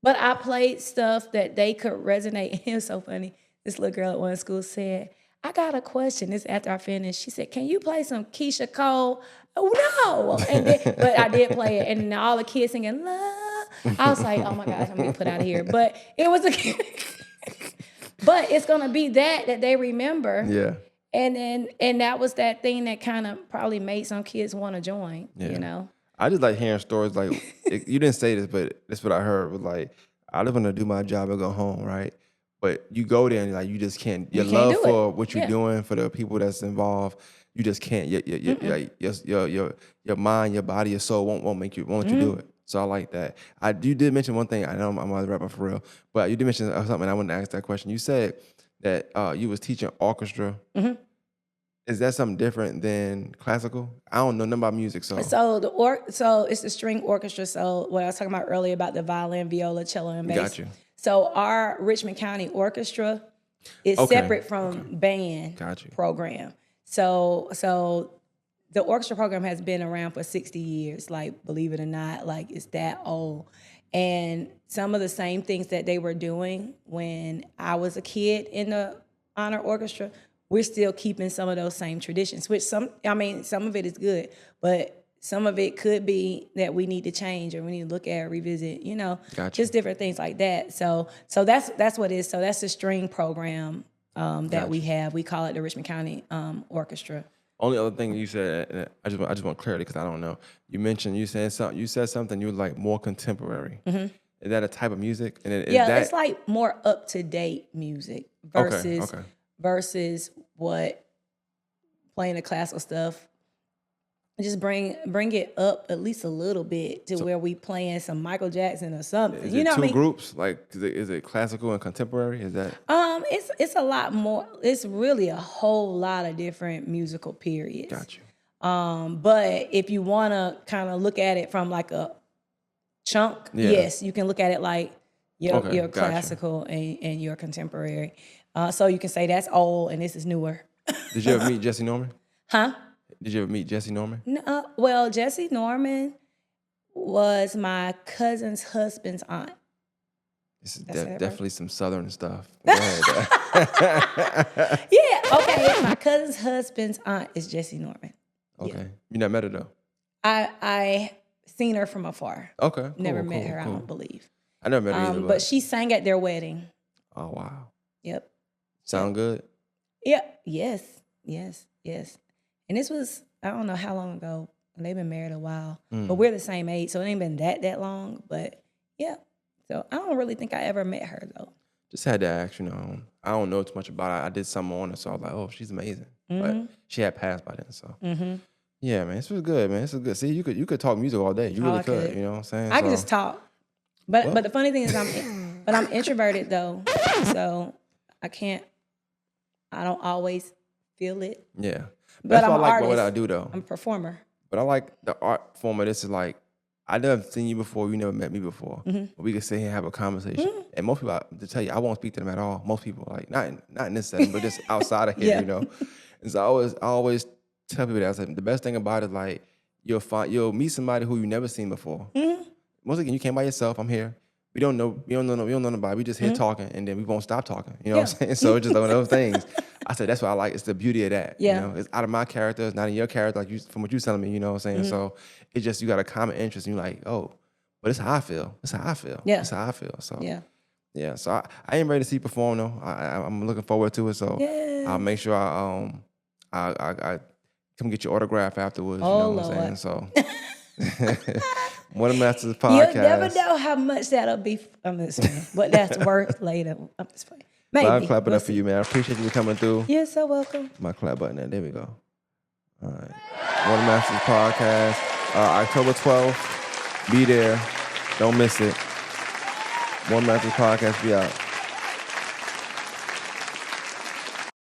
But I played stuff that they could resonate. It was so funny. This little girl at one school said, I got a question. This after I finished. She said, can you play some Keisha Cole? Oh, no. But I did play it. And all the kids singing, love. I was like, oh my gosh, I'm going to get put out of here. But it was but it's going to be that they remember. Yeah. And that was that thing that kind of probably made some kids want to join, you know? I just like hearing stories like, you didn't say this, but that's what I heard was like, I just want to do my job and go home, right? But you go there and like, you just can't, your love for what you're doing, for the people that's involved, you just can't, your mind, your body, your soul won't let you do it. So I like that. You did mention one thing. I know I'm a rapper for real, but you did mention something. I wanted to ask that question. You said that you was teaching orchestra. Is that something different than classical? I don't know nothing about music, so. So it's the string orchestra. So what I was talking about earlier about the violin, viola, cello, and bass. Got you. So our Richmond County Orchestra is separate from band program. So the orchestra program has been around for 60 years, like, believe it or not, like, it's that old. And some of the same things that they were doing when I was a kid in the honor orchestra, we're still keeping some of those same traditions, which some of it is good, but some of it could be that we need to change or we need to look at or revisit, you know, just different things like that. So that's what it is. So that's the string program that we have. We call it the Richmond County Orchestra. Only other thing you said, and I just want clarity because I don't know. You said something. You were like more contemporary. Is that a type of music? And it's like more up to date music versus what playing the classical stuff. Just bring it up at least a little bit to where we playing some Michael Jackson or something. Is it two groups? Like, is it classical and contemporary? Is that? It's a lot more. It's really a whole lot of different musical periods. Got you. But if you want to kind of look at it from like a chunk, yes, you can look at it like your classical and your contemporary. So you can say that's old and this is newer. Did you ever meet Jesse Norman? Huh? Did you ever meet Jesse Norman? No. Well, Jesse Norman was my cousin's husband's aunt. This is definitely some Southern stuff. Yeah. Okay. My cousin's husband's aunt is Jesse Norman. Okay. Yeah. You never met her though? I seen her from afar. Okay. Cool, never met her. Cool. I don't believe. I never met her either. But she sang at their wedding. Oh wow. Yep. Sound good? Yeah. Yes. And this was, I don't know how long ago. They've been married a while. But we're the same age, so it ain't been that long. But yeah. So I don't really think I ever met her though. Just had to ask, I don't know too much about her. I did something on her, so I was like, oh, she's amazing. But she had passed by then, so. Yeah, man, this was good, man. This was good. See, you could talk music all day. You really could, you know what I'm saying? I can just talk. But the funny thing is I'm introverted though. So I don't always feel it. Yeah. But That's I'm what an I like artist. what I do though. I'm a performer. But I like the art form of this is like, I never seen you before, you never met me before. But we could sit here and have a conversation. And most people, to tell you, I won't speak to them at all. Most people, like, not in this setting, but just outside of here, And so I always tell people that. I said, the best thing about it is like, you'll meet somebody who you never seen before. Most again, you came by yourself, I'm here. We don't know nobody. We just here talking, and then we won't stop talking. You know what I'm saying? So it's just one of those things. I said that's what I like. It's the beauty of that. Yeah. It's out of my character. It's not in your character. Like from what you're telling me. You know what I'm saying? So it's just you got a common interest, and you're like, oh, but it's how I feel. It's how I feel. Yeah. It's how I feel. So yeah. So I ain't ready to see you perform though. I'm looking forward to it. So I'll make sure I come get your autograph afterwards. Oh, you know what Lord. I'm saying? So. One of the Masters podcast. You'll never know how much that'll be. I'm just playing. But that's worth later. I'm just playing. Maybe. I'll clap it up for you, man. I appreciate you coming through. You're so welcome. My clap button there. We go. All right. One of the Masters podcast. October 12th. Be there. Don't miss it. One Masters podcast. Be out.